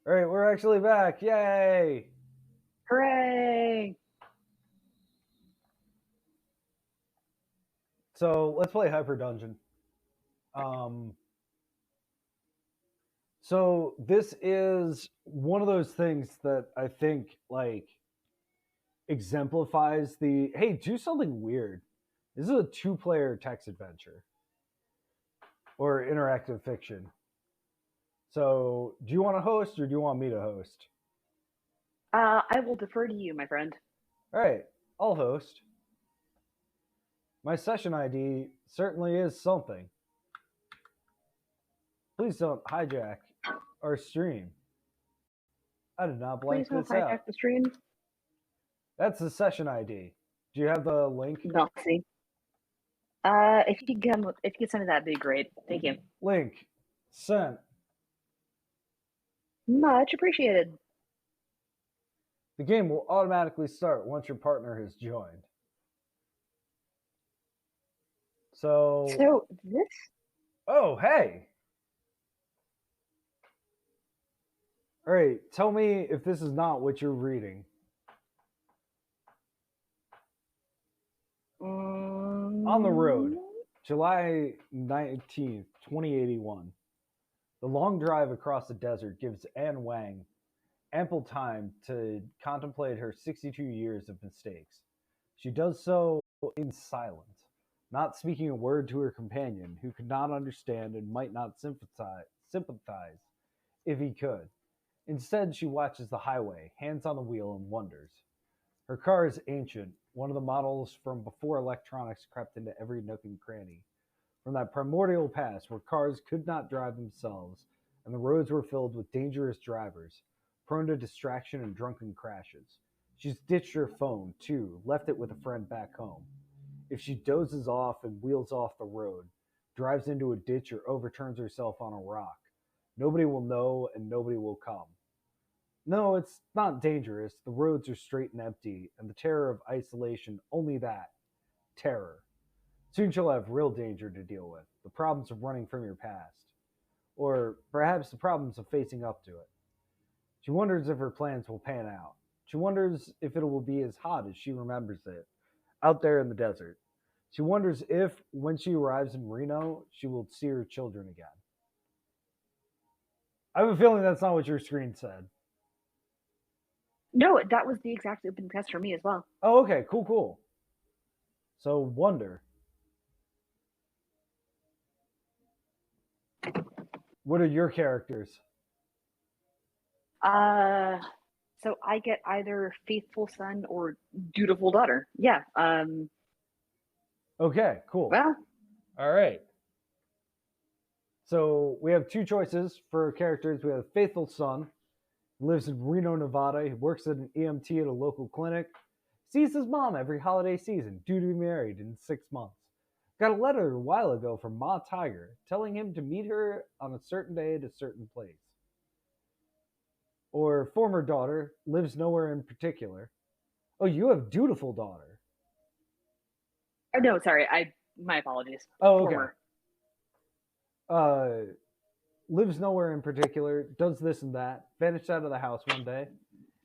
All right, we're actually back. Yay! Hooray! So let's play Hyper Dungeon. Um, so this is one of those things that I think exemplifies the hey, do something weird. This is a two-player text adventure or interactive fiction. So do you want to host or do you want me to host? I will defer to you, my friend. All right, I'll host. My session ID certainly is something. Please don't hijack our stream. I did not Please blank don't this out. hijack the stream. That's the session ID. Do you have the link? Nothing. If you could send me that, would be great. Thank you. Link sent. Much appreciated. The game will automatically start once your partner has joined. So this. Oh, hey. All right, tell me if this is not what you're reading. On the road, July 19th, 2081. The long drive across the desert gives Anne Wang ample time to contemplate her 62 years of mistakes. She does so in silence, not speaking a word to her companion, who could not understand and might not sympathize if he could. Instead, she watches the highway, hands on the wheel, and wonders. Her car is ancient, one of the models from before electronics crept into every nook and cranny. From that primordial past where cars could not drive themselves and the roads were filled with dangerous drivers, prone to distraction and drunken crashes. She's ditched her phone, too, left it with a friend back home. If she dozes off and wheels off the road, drives into a ditch or overturns herself on a rock, nobody will know and nobody will come. No, it's not dangerous. The roads are straight and empty, and the terror of isolation, only that terror. Soon she'll have real danger to deal with, the problems of running from your past, or perhaps the problems of facing up to it. She wonders if her plans will pan out. She wonders if it will be as hot as she remembers it, out there in the desert. She wonders if, when she arrives in Reno, she will see her children again. I have a feeling that's not what your screen said. No, that was the exact open test for me as well. Oh, okay, cool. So, wonder. What are your characters? So I get either faithful son or dutiful daughter. Yeah. Okay, cool. Well. All right. So we have two choices for characters. We have faithful son, lives in Reno, Nevada. He works as an EMT at a local clinic. Sees his mom every holiday season, due to be married in 6 months. Got a letter a while ago from Ma Tiger telling him to meet her on a certain day at a certain place. Or former daughter, lives nowhere in particular. Oh, you have dutiful daughter. Oh, no, sorry. My apologies. Oh, okay. Lives nowhere in particular, does this and that, vanished out of the house one day,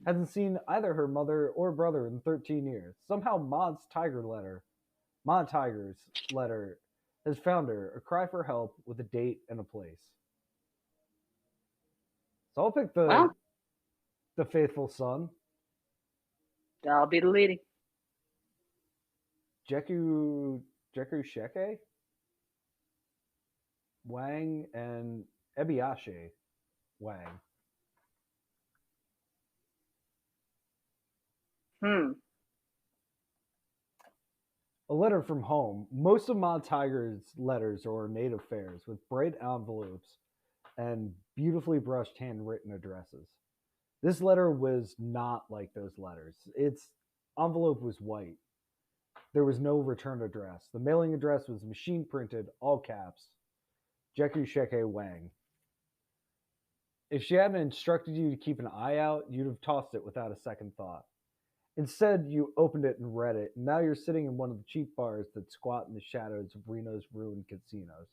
hasn't seen either her mother or brother in 13 years. Somehow Ma Tiger's letter has found her, a cry for help with a date and a place. So I'll pick the faithful son. I'll be the lady. Jeku Sheke, Wang, and Ebiashe Wang. A letter from home. Most of Ma Tiger's letters are ornate affairs with bright envelopes and beautifully brushed handwritten addresses. This letter was not like those letters. Its envelope was white. There was no return address. The mailing address was machine printed, all caps, Jeku Sheke Wang. If she hadn't instructed you to keep an eye out, you'd have tossed it without a second thought. Instead, you opened it and read it, and now you're sitting in one of the cheap bars that squat in the shadows of Reno's ruined casinos.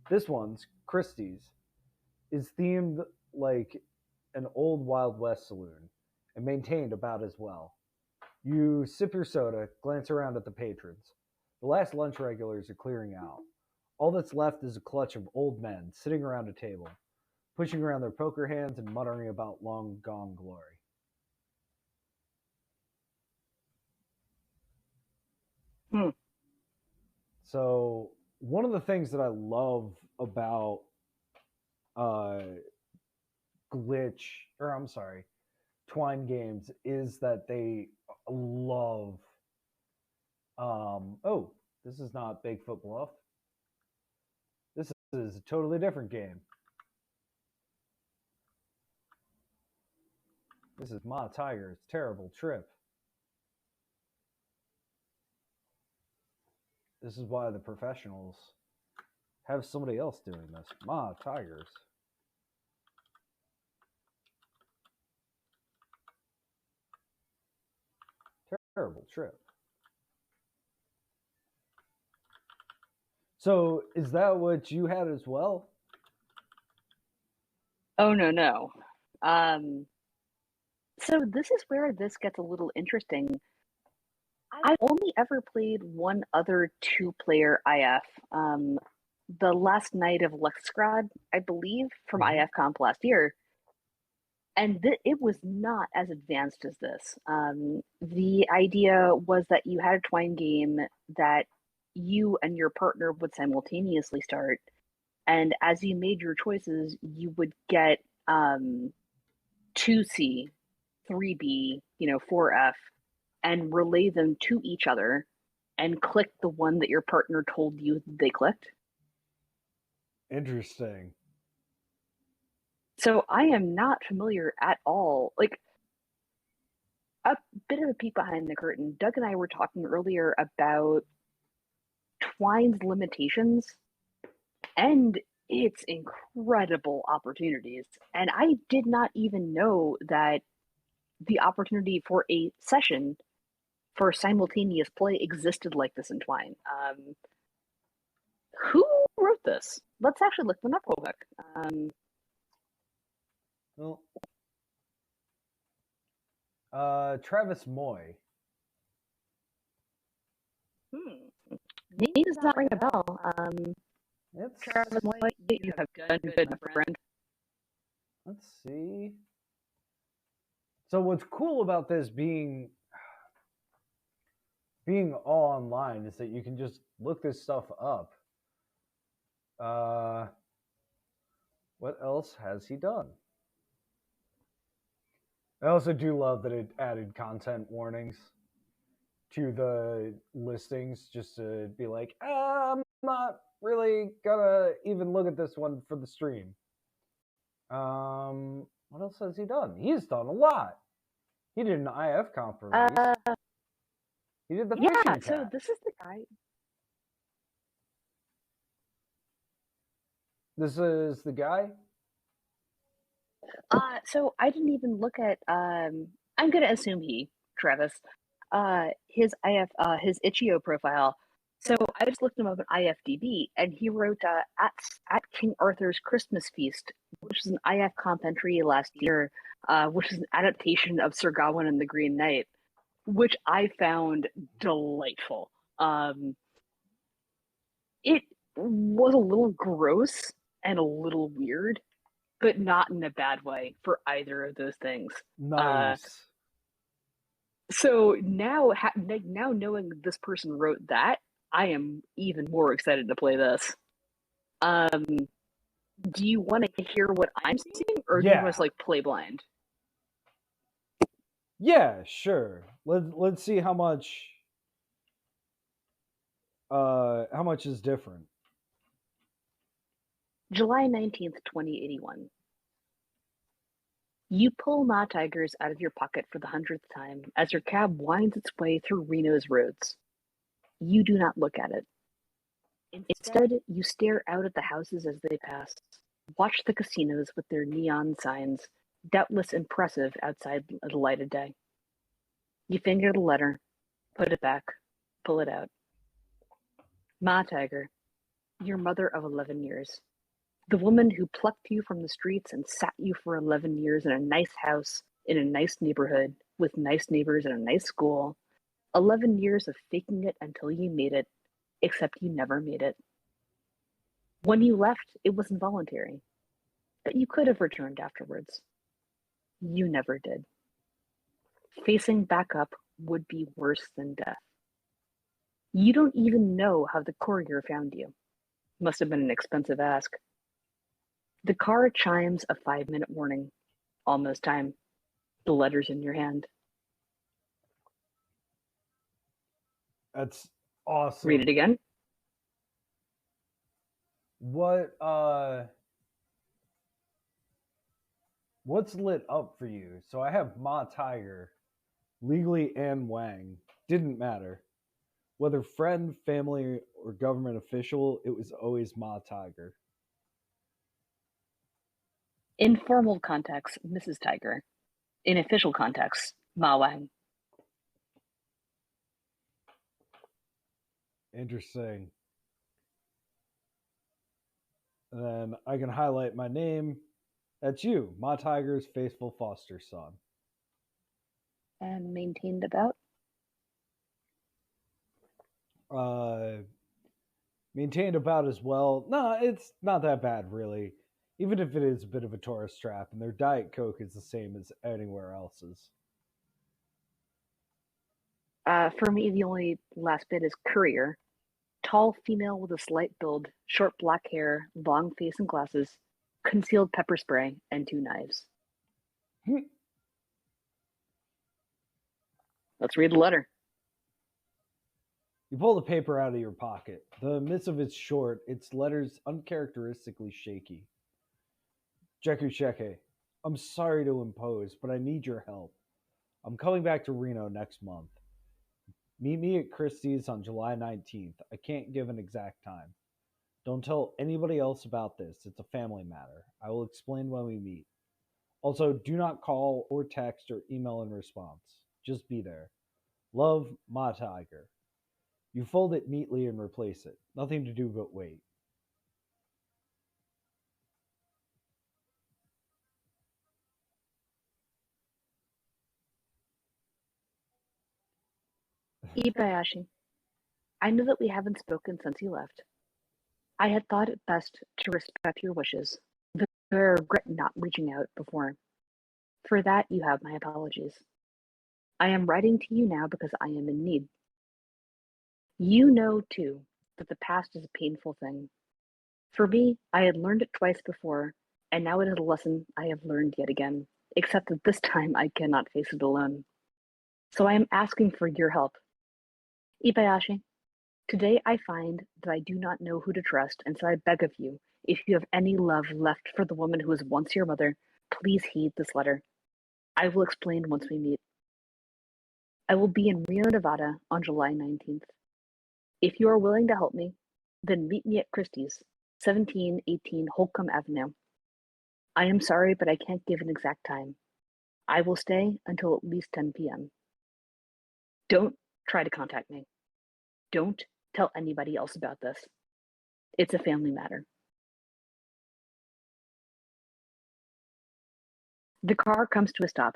This one's, Christie's, is themed like an old Wild West saloon and maintained about as well. You sip your soda, glance around at the patrons. The last lunch regulars are clearing out. All that's left is a clutch of old men sitting around a table, pushing around their poker hands and muttering about long gone glory. Hmm. So, one of the things that I love about uh, glitch, or I'm sorry, Twine games is that they love. Oh, this is not Bigfoot Bluff. This is a totally different game. This is Ma Tiger's Terrible Trip. This is why the professionals have somebody else doing this. Ma Tigers. Terrible Trip. So, is that what you had as well? Oh, no. So this is where this gets a little interesting. I've only ever played one other two-player IF. The last night of Lexgrad, I believe, from IF Comp last year. And it was not as advanced as this. The idea was that you had a Twine game that you and your partner would simultaneously start. And as you made your choices, you would get 2C, 3B, 4F, and relay them to each other and click the one that your partner told you they clicked. Interesting. So I am not familiar at all. Like, a bit of a peek behind the curtain. Doug and I were talking earlier about Twine's limitations and its incredible opportunities. And I did not even know that the opportunity for a session for simultaneous play existed like this in Twine. Who wrote this? Let's actually look them up real quick. Well, Travis Moy. Name does not ring a bell. It's Travis Moy, you have done good, my friend. Let's see. So what's cool about this being all online is that you can just look this stuff up. What else has he done? I also do love that it added content warnings to the listings just to be like, I'm not really gonna even look at this one for the stream. What else has he done? He's done a lot. He did an IF comp release. He did the fishing cat. So this is the guy. This is the guy. So I didn't even look at. I'm gonna assume Travis, his IF, his itch.io profile. So I just looked him up on IFDB, and he wrote at King Arthur's Christmas Feast, which is an IF comp entry last year, which is an adaptation of Sir Gawain and the Green Knight, which I found delightful. It was a little gross and a little weird, but not in a bad way for either of those things. Nice. So now knowing this person wrote that, I am even more excited to play this. Do you want to hear what I'm seeing, or do you want to play blind? Yeah, sure. Let's see how much is different. July 19th, 2081. You pull Ma Tigers out of your pocket for the 100th time as your cab winds its way through Reno's roads. You do not look at it. Instead, you stare out at the houses as they pass, watch the casinos with their neon signs, doubtless impressive outside the light of day. You finger the letter, put it back, pull it out. Ma Tiger, your mother of 11 years. The woman who plucked you from the streets and sat you for 11 years in a nice house, in a nice neighborhood, with nice neighbors and a nice school. 11 years of faking it until you made it, except you never made it. When you left, it was involuntary, but you could have returned afterwards. You never did. Facing back up would be worse than death. You don't even know how the courier found you. Must have been an expensive ask. The car chimes a 5-minute warning. Almost time. The letter's in your hand. That's awesome. Read it again. What's lit up for you? So I have Ma Tiger, legally and Wang. Didn't matter. Whether friend, family, or government official, it was always Ma Tiger. In formal context, Mrs. Tiger. In official context, Ma Wang. Interesting. And then I can highlight my name. That's you, Ma Tiger's faithful foster son. And maintained about? Maintained about as well. No, it's not that bad, really. Even if it is a bit of a tourist trap, and their Diet Coke is the same as anywhere else's. For me, the only last bit is courier. Tall female with a slight build, short black hair, long face and glasses, concealed pepper spray, and 2 knives. Let's read the letter. You pull the paper out of your pocket. The missive is short, its letters uncharacteristically shaky. Jekusheke, I'm sorry to impose, but I need your help. I'm coming back to Reno next month. Meet me at Christie's on July 19th. I can't give an exact time. Don't tell anybody else about this. It's a family matter. I will explain when we meet. Also, do not call or text or email in response. Just be there. Love, Ma Tiger. You fold it neatly and replace it. Nothing to do but wait. Ibayashi, I know that we haven't spoken since you left. I had thought it best to respect your wishes, though I regret not reaching out before. For that, you have my apologies. I am writing to you now because I am in need. You know, too, that the past is a painful thing. For me, I had learned it twice before, and now it is a lesson I have learned yet again, except that this time I cannot face it alone. So I am asking for your help. Ibayashi, today I find that I do not know who to trust, and so I beg of you, if you have any love left for the woman who was once your mother, please heed this letter. I will explain once we meet. I will be in Reno, Nevada on July 19th. If you are willing to help me, then meet me at Christie's, 1718 Holcomb Avenue. I am sorry, but I can't give an exact time. I will stay until at least 10 p.m. Don't try to contact me. Don't tell anybody else about this. It's a family matter. The car comes to a stop.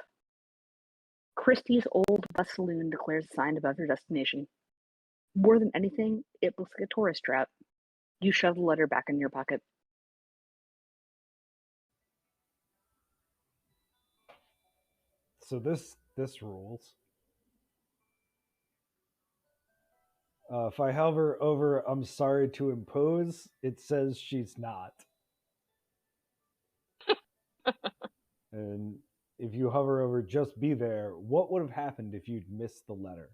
Christie's Old West Saloon declares a sign above your destination. More than anything, it looks like a tourist trap. You shove the letter back in your pocket. So this rules. If I hover over I'm sorry to impose, it says she's not. And if you hover over just be there, what would have happened if you'd missed the letter?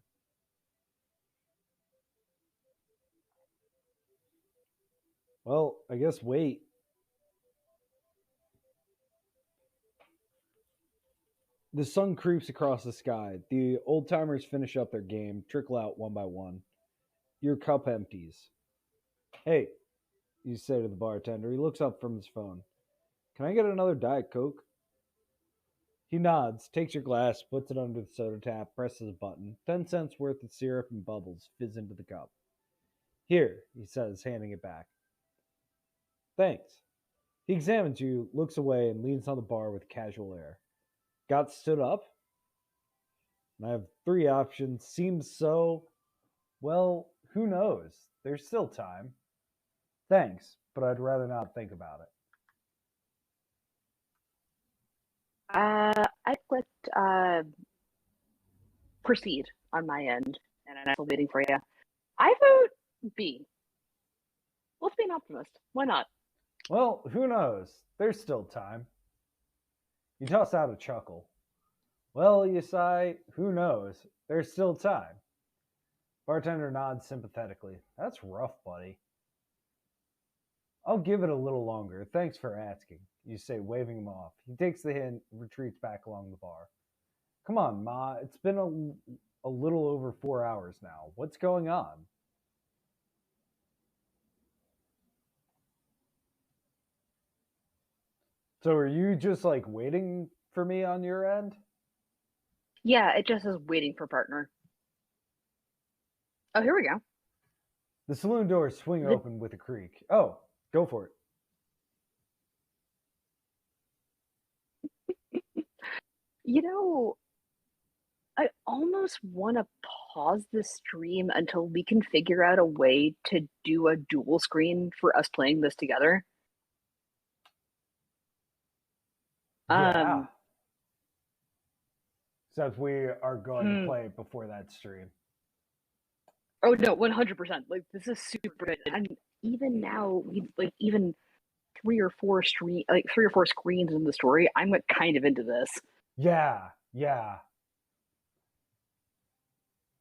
Well, I guess wait. The sun creeps across the sky. The old timers finish up their game, trickle out one by one. Your cup empties. Hey, you say to the bartender. He looks up from his phone. Can I get another Diet Coke? He nods, takes your glass, puts it under the soda tap, presses a button. 10 cents worth of syrup and bubbles fizz into the cup. Here, he says, handing it back. Thanks. He examines you, looks away, and leans on the bar with casual air. Got stood up? And I have three options. Seems so. Well, who knows? There's still time. Thanks, but I'd rather not think about it. I clicked proceed on my end, and I'm still waiting for you. I vote B. Let's be an optimist. Why not? Well, who knows? There's still time. You toss out a chuckle. Well, you sigh, who knows? There's still time. Bartender nods sympathetically. That's rough, buddy. I'll give it a little longer. Thanks for asking, you say, waving him off. He takes the hint and retreats back along the bar. Come on, Ma. It's been a little over 4 hours now. What's going on? So are you just like waiting for me on your end? Yeah, it just is waiting for partner. Oh, here we go. The saloon doors swing open with a creak. Oh, go for it. You know, I almost want to pause the stream until we can figure out a way to do a dual screen for us playing this together. Yeah. Except we are going to play it before that stream. Oh no, 100%. Like this is super good. And even now, even three or four screens in the story, I'm kind of into this. Yeah.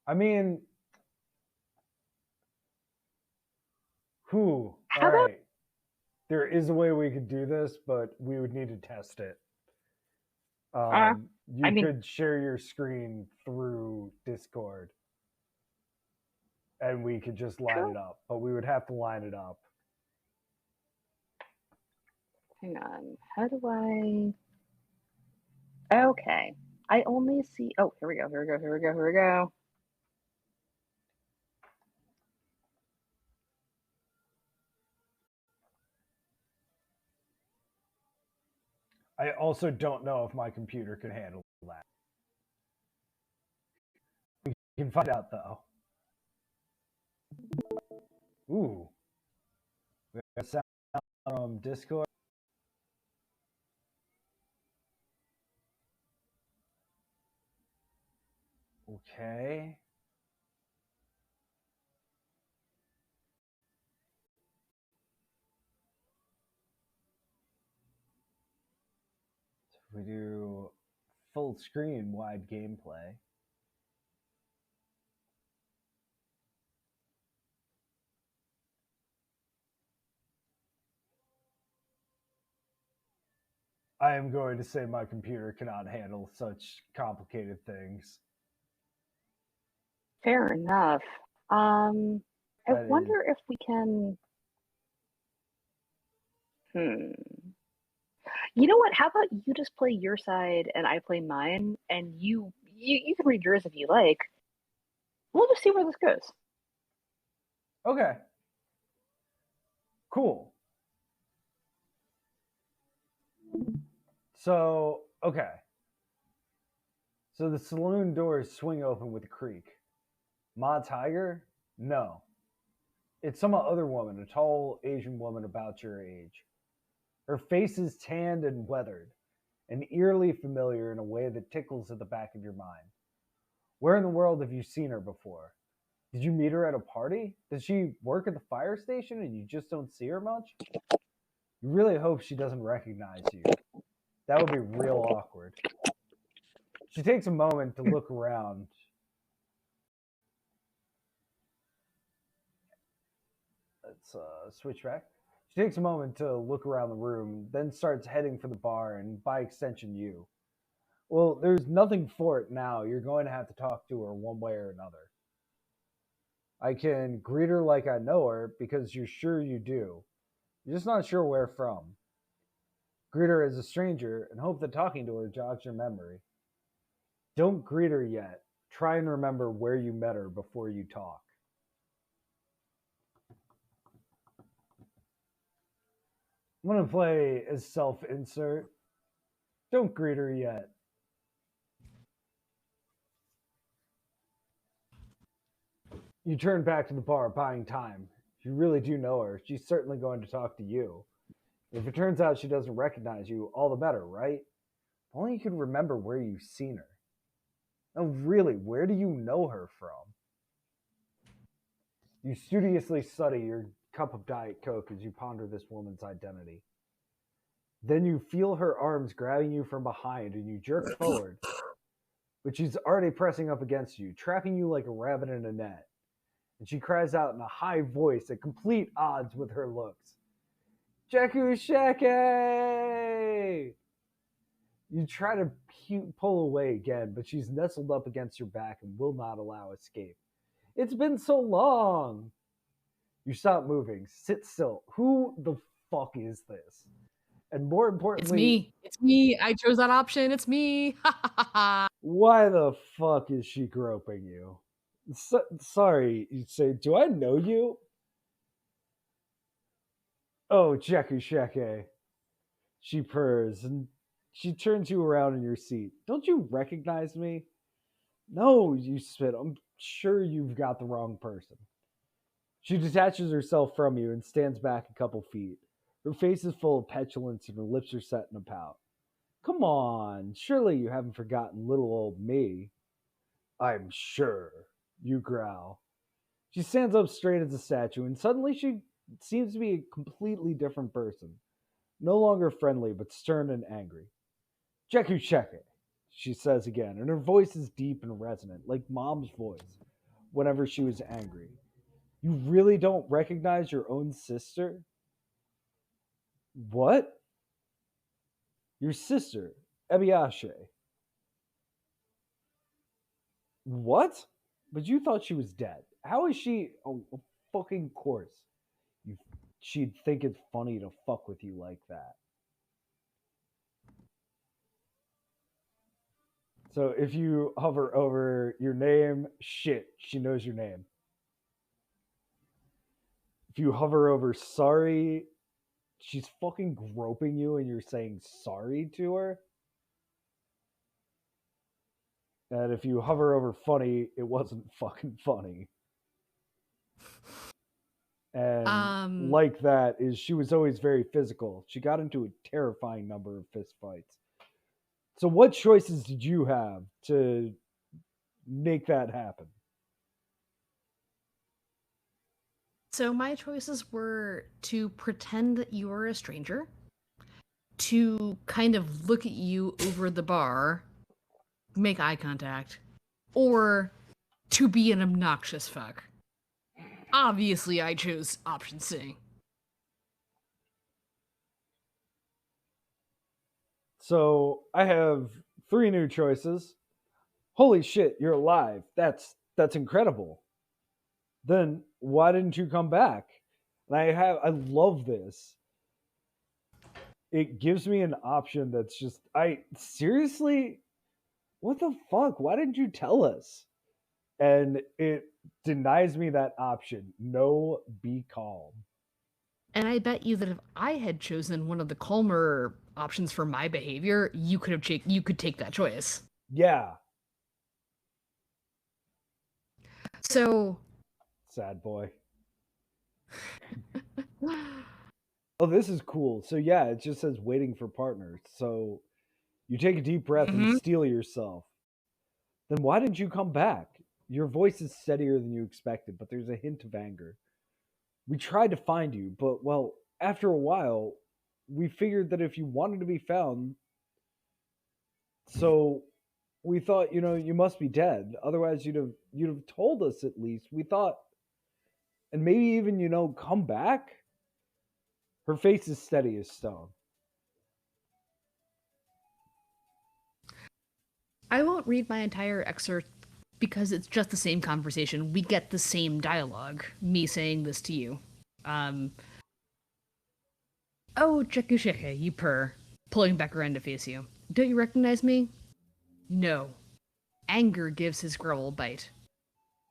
I mean, all right. There is a way we could do this, but we would need to test it. You could share your screen through Discord, and we could just line it up, but we would have to line it up. Hang on. How do I? Okay. I only see. Oh, here we go. I also don't know if my computer can handle that. We can find out, though. Ooh. We have sound from Discord. Okay. So we do full screen wide gameplay. I am going to say my computer cannot handle such complicated things. Fair enough. I wonder if we can. You know what? How about you just play your side and I play mine, and you can read yours if you like. We'll just see where this goes. Okay. Cool. So, okay. So the saloon doors swing open with a creak. Ma Tiger? No. It's some other woman, a tall Asian woman about your age. Her face is tanned and weathered, and eerily familiar in a way that tickles at the back of your mind. Where in the world have you seen her before? Did you meet her at a party? Does she work at the fire station and you just don't see her much? You really hope she doesn't recognize you. That would be real awkward. She takes a moment to look around. Let's switch back. She takes a moment to look around the room, then starts heading for the bar and, by extension, you. Well, there's nothing for it now. You're going to have to talk to her one way or another. I can greet her like I know her because you're sure you do. You're just not sure where from. Greet her as a stranger and hope that talking to her jogs your memory. Don't greet her yet. Try and remember where you met her before you talk. I'm gonna play as self-insert. Don't greet her yet. You turn back to the bar, buying time. If you really do know her, she's certainly going to talk to you. If it turns out she doesn't recognize you, all the better, right? If only you could remember where you've seen her. No, really, where do you know her from? You studiously study your cup of Diet Coke as you ponder this woman's identity. Then you feel her arms grabbing you from behind and you jerk forward, but she's already pressing up against you, trapping you like a rabbit in a net. And she cries out in a high voice at complete odds with her looks. Jakusheke! You try to pull away again, but she's nestled up against your back and will not allow escape. It's been so long! You stop moving, sit still. Who the fuck is this? And more importantly, It's me. I chose that option. It's me. why the fuck is she groping you? Sorry, you say, do I know you? Oh, Jakusheke. She purrs and she turns you around in your seat. Don't you recognize me? No, you spit. I'm sure you've got the wrong person. She detaches herself from you and stands back a couple feet. Her face is full of petulance and her lips are set in a pout. Come on, surely you haven't forgotten little old me. I'm sure, you growl. She stands up straight as a statue and suddenly she seems to be a completely different person. No longer friendly, but stern and angry. Jakusheke, she says again, and her voice is deep and resonant, like Mom's voice whenever she was angry. You really don't recognize your own sister? What? Your sister, Ebiashe. What? But you thought she was dead. How is she? Oh, fucking course. You, she'd think it's funny to fuck with you like that. So if you hover over your name, shit, she knows your name. If you hover over sorry, she's fucking groping you and you're saying sorry to her. And if you hover over funny, it wasn't fucking funny. And like that is she was always very physical. She got into a terrifying number of fist fights. So what choices did you have to make that happen? So my choices were to pretend that you were a stranger, to kind of look at you over the bar, make eye contact, or to be an obnoxious fuck. Obviously, I chose option C. So I have 3 new choices. Holy shit, you're alive. That's incredible. Then why didn't you come back? And I love this. It gives me an option that's just seriously, what the fuck? Why didn't you tell us? And it denies me that option. No, be calm. And I bet you that if I had chosen one of the calmer options for my behavior, you could take that choice. Yeah. So sad boy. Oh, this is cool. So yeah, it just says waiting for partners. So you take a deep breath and steel yourself. Then why didn't you come back? Your voice is steadier than you expected, but there's a hint of anger. We tried to find you, but well, after a while, we figured that if you wanted to be found, so we thought, you must be dead. Otherwise, you'd have told us at least. We thought, and maybe even come back. Her face is steady as stone. I won't read my entire excerpt because it's just the same conversation. We get the same dialogue. Me saying this to you. Oh, Jakusheke, you purr, pulling back around to face you. Don't you recognize me? No. Anger gives his growl a bite.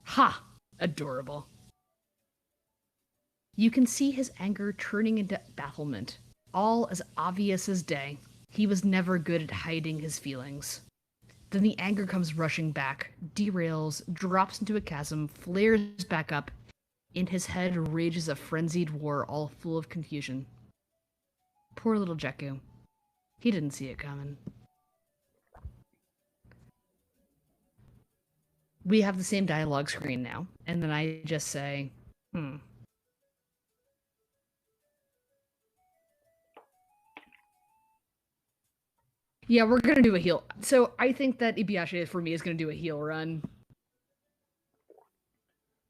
Ha! Adorable. You can see his anger turning into bafflement. all as obvious as day. He was never good at hiding his feelings. Then the anger comes rushing back, derails, drops into a chasm, flares back up. In his head rages a frenzied war all full of confusion. Poor little Jeku. He didn't see it coming. We have the same dialogue screen now, and then I just say, Yeah, we're gonna do a heal. So I think that Ibiyashi, for me, is gonna do a heal run.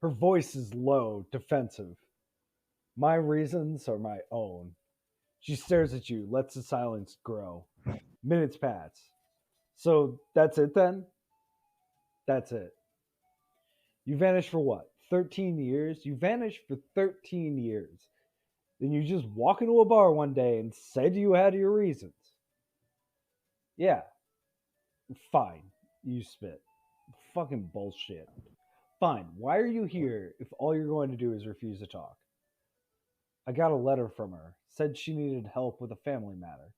Her voice is low, defensive. My reasons are my own. She stares at you, lets the silence grow. Minutes pass. So that's it then? That's it. You vanished for what? 13 years? You vanished for 13 years. Then you just walk into a bar one day and said you had your reasons. Yeah. Fine. You spit. Fucking bullshit. Fine. Why are you here if all you're going to do is refuse to talk? I got a letter from her. Said she needed help with a family matter.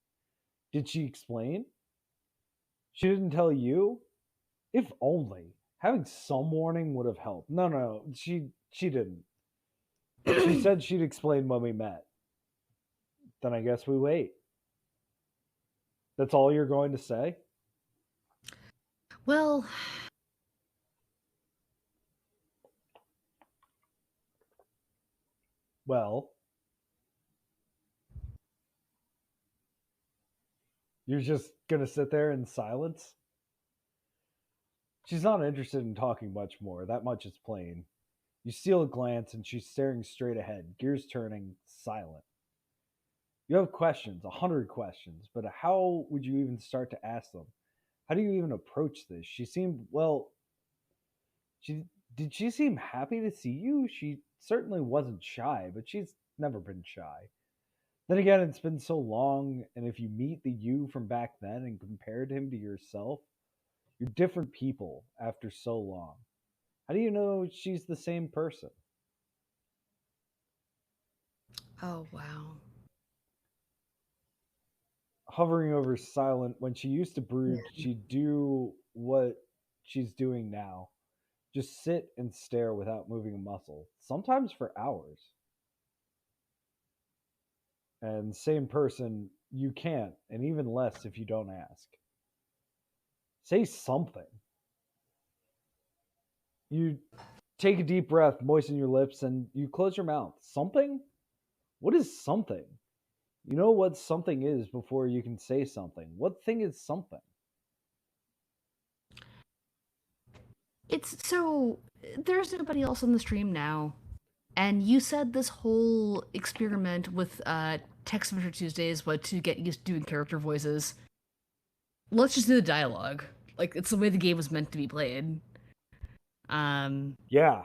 Did she explain? She didn't tell you? If only. Having some warning would have helped. No, she didn't. She said she'd explain when we met. Then I guess we wait. That's all you're going to say? Well, you're just going to sit there in silence? She's not interested in talking much more. That much is plain. You steal a glance and she's staring straight ahead, gears turning, silent. You have questions, 100 questions, but how would you even start to ask them? How do you even approach this? She seemed, did she seem happy to see you? She certainly wasn't shy, but she's never been shy. Then again, it's been so long, and if you meet the you from back then and compared him to yourself, you're different people after so long. How do you know she's the same person? oh wow. Hovering over silent, when she used to brood, she'd do what she's doing now. Just sit and stare without moving a muscle, sometimes for hours. And same person, you can't, and even less if you don't ask. Say something. You take a deep breath, moisten your lips, and you close your mouth. Something? What is something? You know what something is before you can say something. What thing is something? It's so there's nobody else on the stream now. And you said this whole experiment with Text Adventure Tuesdays was to get used to doing character voices. Let's just do the dialogue. Like, it's the way the game was meant to be played. Yeah.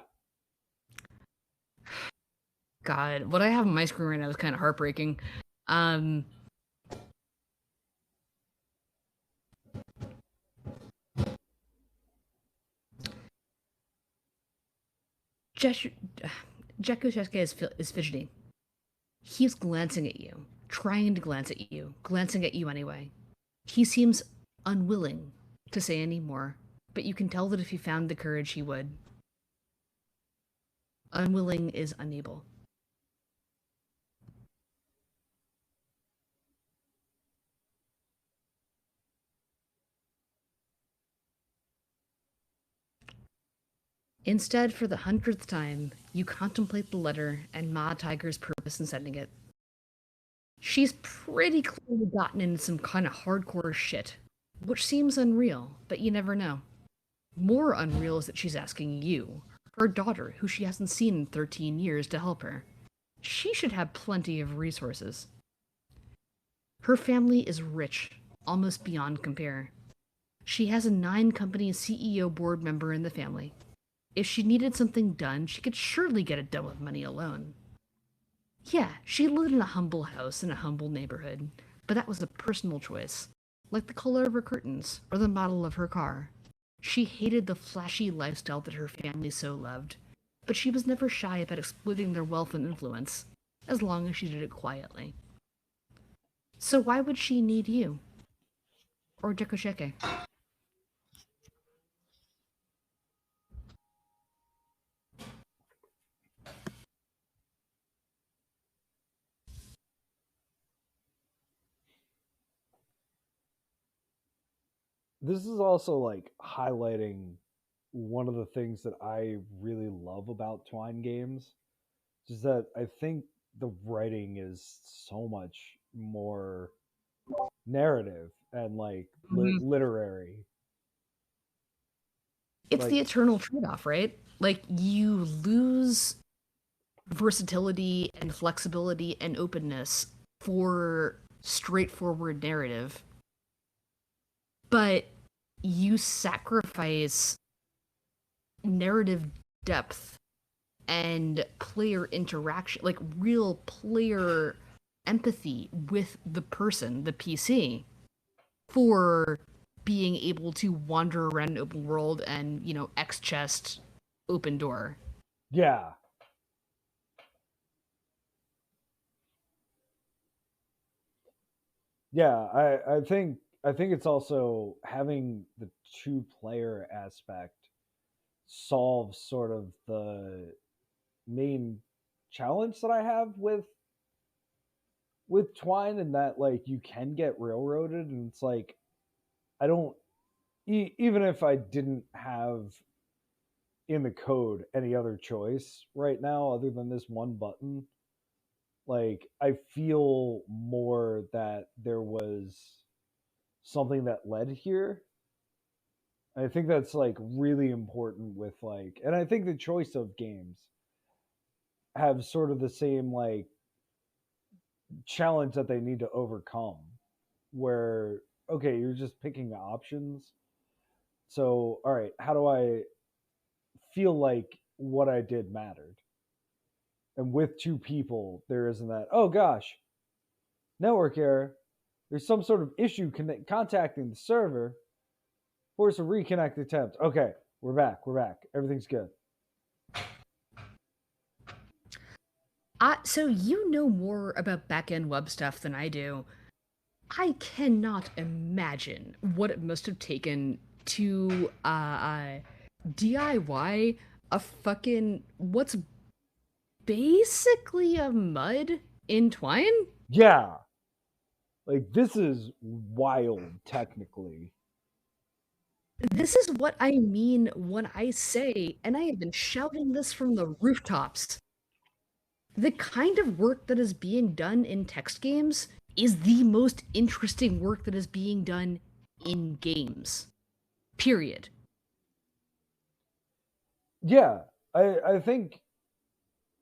God, what I have on my screen right now is kind of heartbreaking. Jeku is fidgety. He's glancing at you, trying to glance at you, glancing at you anyway. He seems unwilling to say any more, but you can tell that if he found the courage, he would. Unwilling is unable. Instead, for the 100th time, you contemplate the letter and Ma Tiger's purpose in sending it. She's pretty clearly gotten into some kind of hardcore shit, which seems unreal, but you never know. More unreal is that she's asking you, her daughter, who she hasn't seen in 13 years, to help her. She should have plenty of resources. Her family is rich, almost beyond compare. She has a 9-company CEO board member in the family. If she needed something done, she could surely get it done with money alone. Yeah, she lived in a humble house in a humble neighborhood, but that was a personal choice, like the color of her curtains or the model of her car. She hated the flashy lifestyle that her family so loved, but she was never shy about exploiting their wealth and influence, as long as she did it quietly. So why would she need you? Or Dekosheke? This is also like highlighting one of the things that I really love about Twine games, is that I think the writing is so much more narrative and like literary. It's Like, the eternal trade-off, right? Like, you lose versatility and flexibility and openness for straightforward narrative, but you sacrifice narrative depth and player interaction, like real player empathy with the person, the PC, for being able to wander around an open world and, X chest, open door. yeah. Yeah, I think it's also having the two player aspect solves sort of the main challenge that I have with Twine, and that like you can get railroaded, and it's like I don't even if I didn't have in the code any other choice right now other than this one button, like I feel more that there was something that led here. I think that's like really important with like, and I think the choice of games have sort of the same like challenge that they need to overcome, where okay, you're just picking options. So, all right, how do I feel like what I did mattered? And with two people, there isn't that, oh gosh, network error. There's some sort of issue contacting the server. Force a reconnect attempt. Okay, we're back. We're back. Everything's good. So you know more about back-end web stuff than I do. I cannot imagine what it must have taken to DIY a fucking what's basically a mud in Twine. Yeah. Like, this is wild, technically. This is what I mean when I say, and I have been shouting this from the rooftops, the kind of work that is being done in text games is the most interesting work that is being done in games. Period. Yeah. I think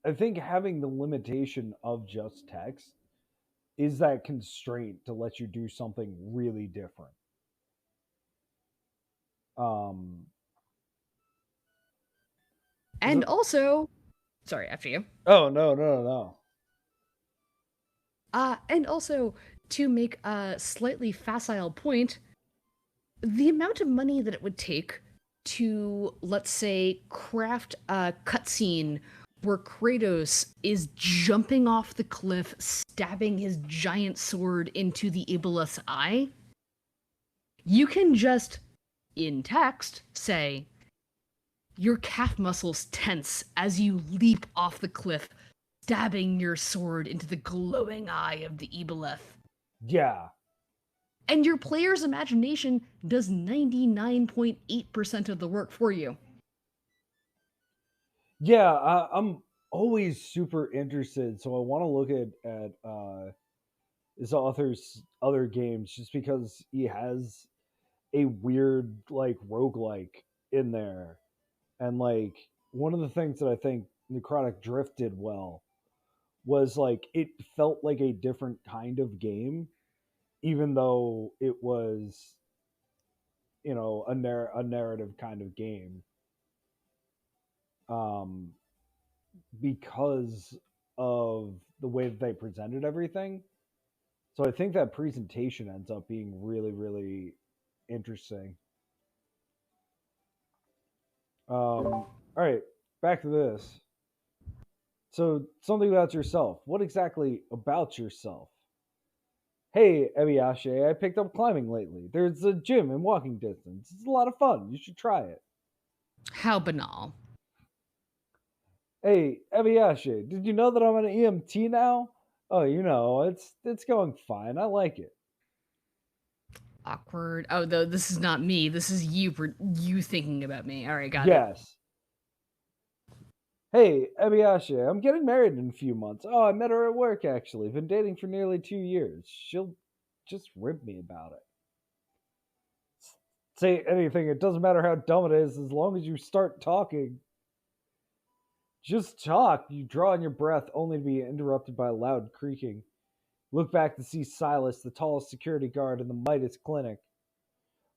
having the limitation of just text is that constraint to let you do something really different. Um And also, sorry, after you. Oh, no. And also, to make a slightly facile point, the amount of money that it would take to, let's say, craft a cutscene where Kratos is jumping off the cliff, stabbing his giant sword into the Iblis eye, you can just, in text, say, your calf muscles tense as you leap off the cliff, stabbing your sword into the glowing eye of the Iblis. Yeah. And your player's imagination does 99.8% of the work for you. Yeah, I'm always super interested, so I want to look at his author's other games just because he has a weird like roguelike in there. And like one of the things that I think Necrotic Drift did well was like it felt like a different kind of game, even though it was, a narrative kind of game. Um, because of the way that they presented everything. So I think that presentation ends up being really, really interesting. All right, back to this. So something about yourself. What exactly about yourself Hey, Ebiashe, I picked up climbing lately. There's a gym in walking distance. It's a lot of fun. You should try it. How banal. Hey, Ebiashe, did you know that I'm an EMT now? Oh, it's going fine. I like it. Awkward. Oh, though this is not me. This is you thinking about me. All right, got it. Yes. Hey, Ebiashe, I'm getting married in a few months. Oh, I met her at work, actually. Been dating for nearly 2 years. She'll just rib me about it. Say anything, it doesn't matter how dumb it is, as long as you start talking. Just talk. You draw in your breath, only to be interrupted by a loud creaking. Look back to see Silas, the tallest security guard in the Midas Clinic,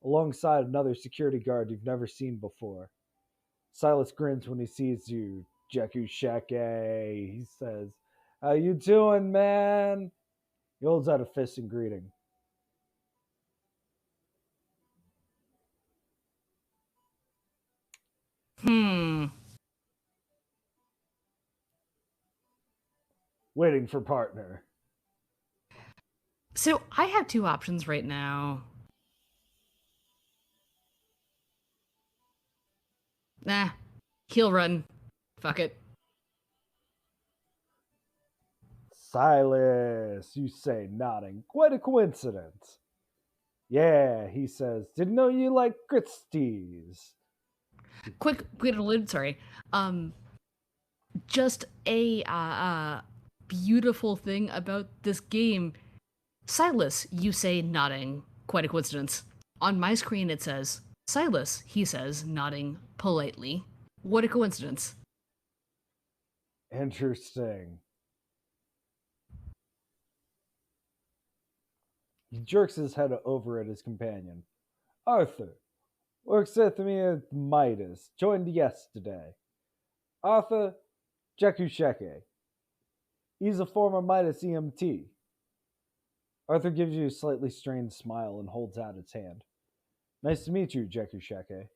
alongside another security guard you've never seen before. Silas grins when he sees you. Jeku Sheke, he says. How you doing, man? He holds out a fist in greeting. Waiting for partner. So I have two options right now. Nah. Heel run. Fuck it. Silas, you say, nodding. Quite a coincidence. Yeah, he says. Didn't know you like Christie's. Quick allude, sorry. Just a beautiful thing about this game. Silas, you say, nodding. Quite a coincidence. On my screen it says, Silas, he says, nodding politely. What a coincidence. Interesting. He jerks his head over at his companion. Arthur, works with me at Midas, joined yesterday. Arthur Jekusheke. He's a former Midas EMT. Arthur gives you a slightly strained smile and holds out his hand. Nice to meet you, Jekusheke.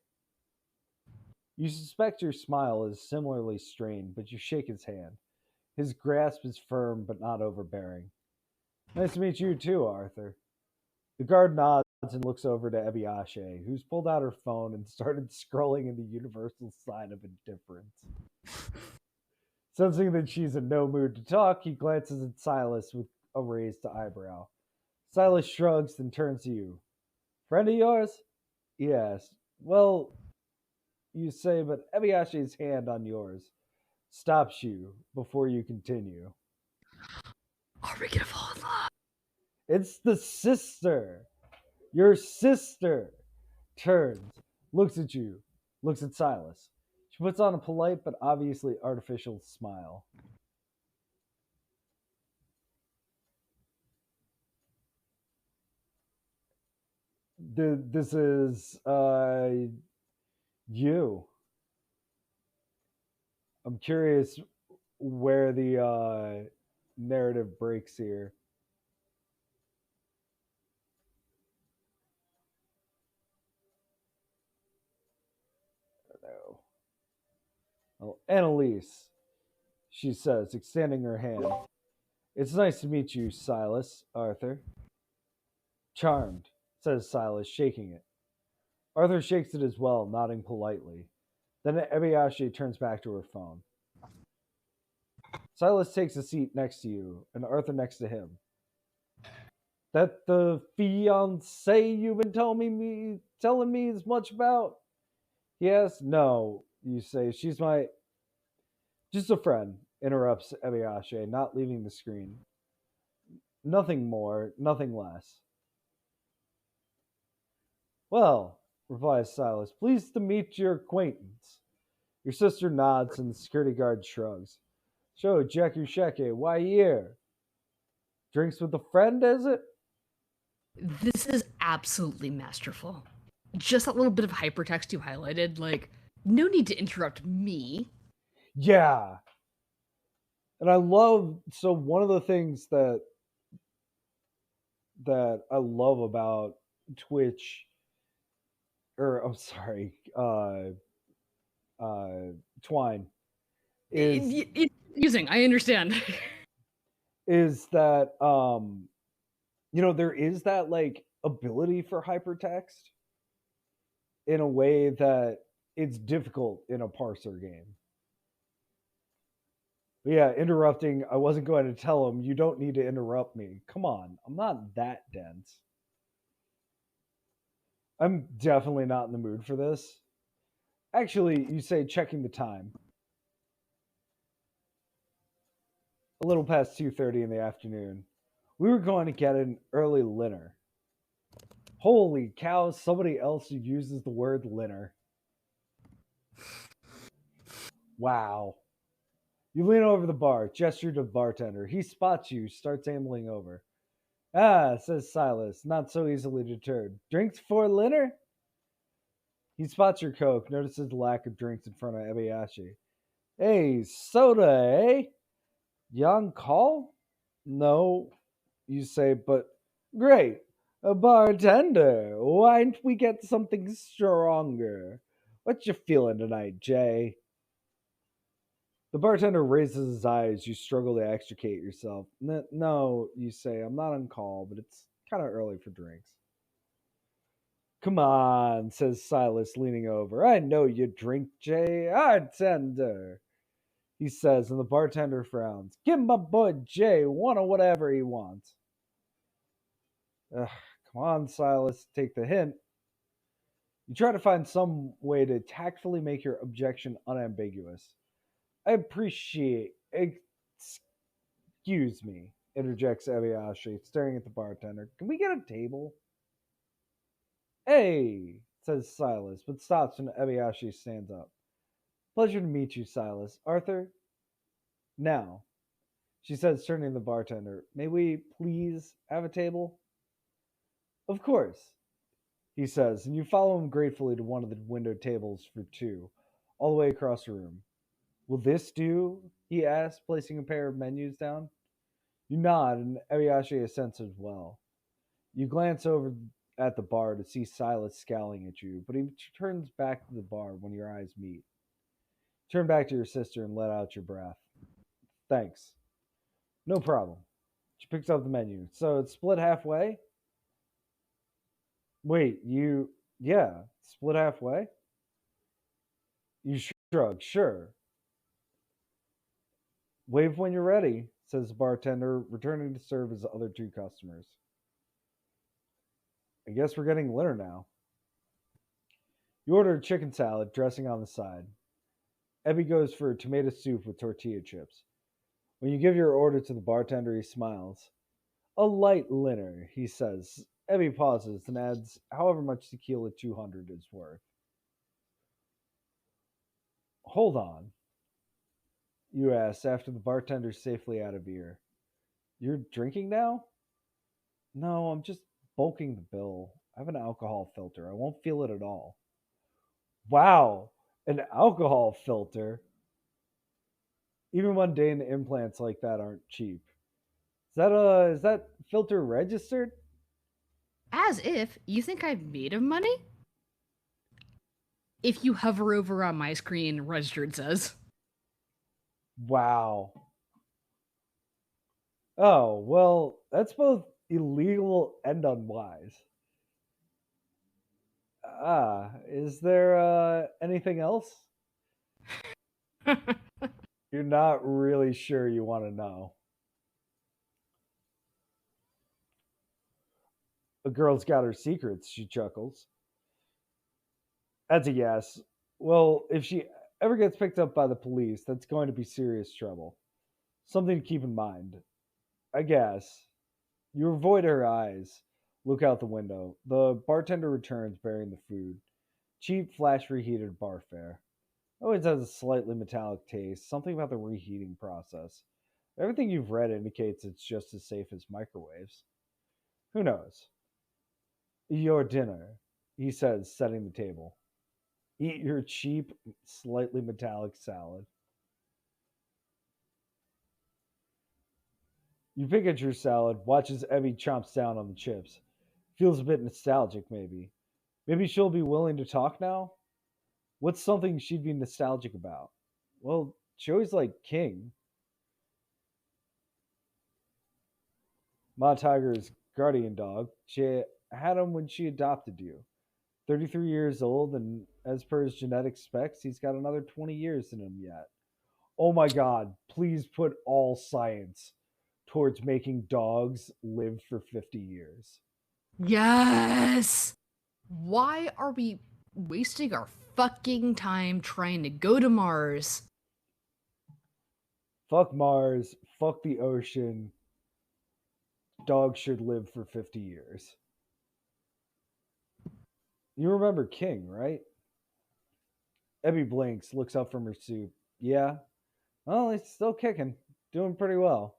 You suspect your smile is similarly strained, but you shake his hand. His grasp is firm but not overbearing. Nice to meet you too, Arthur. The guard nods and looks over to Ebiashe, who's pulled out her phone and started scrolling in the universal sign of indifference. Sensing that she's in no mood to talk, he glances at Silas with a raised eyebrow. Silas shrugs, then turns to you. Friend of yours? Yes. Well, you say, but Ebiashe's hand on yours stops you before you continue. Are we gonna fall in love? It's the sister. Your sister turns, looks at you, looks at Silas. She puts on a polite but obviously artificial smile. This is you. I'm curious where the narrative breaks here. No. Oh, Annalise, she says, extending her hand. It's nice to meet you, Silas, Arthur. Charmed, says Silas, shaking it. Arthur shakes it as well, nodding politely. Then Ebiashe turns back to her phone. Silas takes a seat next to you, and Arthur next to him. That the fiance you've been telling me as much about? Yes, no, you say. She's my just a friend, interrupts Ebiashe, not leaving the screen. Nothing more, nothing less. Well, replies Silas, pleased to meet your acquaintance. Your sister nods and the security guard shrugs. So, Jekusheke, why here? Drinks with a friend, is it? This is absolutely masterful. Just that little bit of hypertext you highlighted, like, no need to interrupt me. Yeah. And I love, so one of the things that I love about Twitch, or I'm sorry, Twine, is It's confusing. I understand. is that there is that like ability for hypertext in a way that it's difficult in a parser game. But yeah, interrupting, I wasn't going to tell him, you don't need to interrupt me. Come on, I'm not that dense. I'm definitely not in the mood for this. Actually, you say checking the time. A little past 2:30 in the afternoon. We were going to get an early dinner. Holy cow, somebody else who uses the word dinner. Wow. You lean over the bar, gesture to the bartender. He spots you, starts ambling over. Ah, says Silas, not so easily deterred. Drinks for dinner? He spots your Coke, notices the lack of drinks in front of Ebiyashi. Hey, soda, eh? Young call? No, you say, but great. A bartender. Why don't we get something stronger? What you feeling tonight, Jay? The bartender raises his eyes. You struggle to extricate yourself. No, you say, I'm not on call, but it's kind of early for drinks. Come on, says Silas, leaning over. I know you drink, Jay. Bartender, he says, and the bartender frowns. Give my boy Jay one of whatever he wants. Ugh, come on, Silas, take the hint. You try to find some way to tactfully make your objection unambiguous. I appreciate. Excuse me, interjects Ebiyashi, staring at the bartender. Can we get a table? Hey, says Silas, but stops when Ebiyashi stands up. Pleasure to meet you, Silas. Arthur? Now, she says, turning to the bartender, may we please have a table? Of course, he says, and you follow him gratefully to one of the window tables for two, all the way across the room. Will this do? He asks, placing a pair of menus down. You nod, and Ebiyashi assents as well. You glance over at the bar to see Silas scowling at you, but he turns back to the bar when your eyes meet. Turn back to your sister and let out your breath. Thanks. No problem. She picks up the menu. So it's split halfway? Wait, yeah, split halfway? You shrug. Sure. Wave when you're ready, says the bartender, returning to serve his other two customers. I guess we're getting dinner now. You order a chicken salad, dressing on the side. Ebby goes for tomato soup with tortilla chips. When you give your order to the bartender, he smiles. A light dinner, he says. Ebby pauses and adds however much tequila 200 is worth. Hold on, you ask after the bartender's safely out of beer. You're drinking now? No, I'm just bulking the bill. I have an alcohol filter. I won't feel it at all. Wow, an alcohol filter? Even mundane implants like that aren't cheap. Is that filter registered? As if you think I'm made of money? If you hover over on my screen, registered says. Wow. Oh, well, that's both illegal and unwise. Is there anything else? You're not really sure you want to know. A girl's got her secrets, she chuckles. That's a yes. Well, if she ever gets picked up by the police, that's going to be serious trouble. Something to keep in mind. I guess. You avoid her eyes. Look out the window. The bartender returns bearing the food. Cheap, flash reheated bar fare. Always has a slightly metallic taste, something about the reheating process. Everything you've read indicates it's just as safe as microwaves. Who knows? Your dinner, he says, setting the table. Eat your cheap, slightly metallic salad. You pick at your salad, watch as Evie chomps down on the chips. Feels a bit nostalgic, maybe. Maybe she'll be willing to talk now? What's something she'd be nostalgic about? Well, she always liked King. Ma Tiger's guardian dog. She had him when she adopted you. 33 years old, and as per his genetic specs, he's got another 20 years in him yet. Oh my god, please put all science towards making dogs live for 50 years. Yes! Why are we wasting our fucking time trying to go to Mars? Fuck Mars, fuck the ocean. Dogs should live for 50 years. You remember King, right? Ebby blinks, looks up from her soup. Yeah? Well, he's still kicking. Doing pretty well.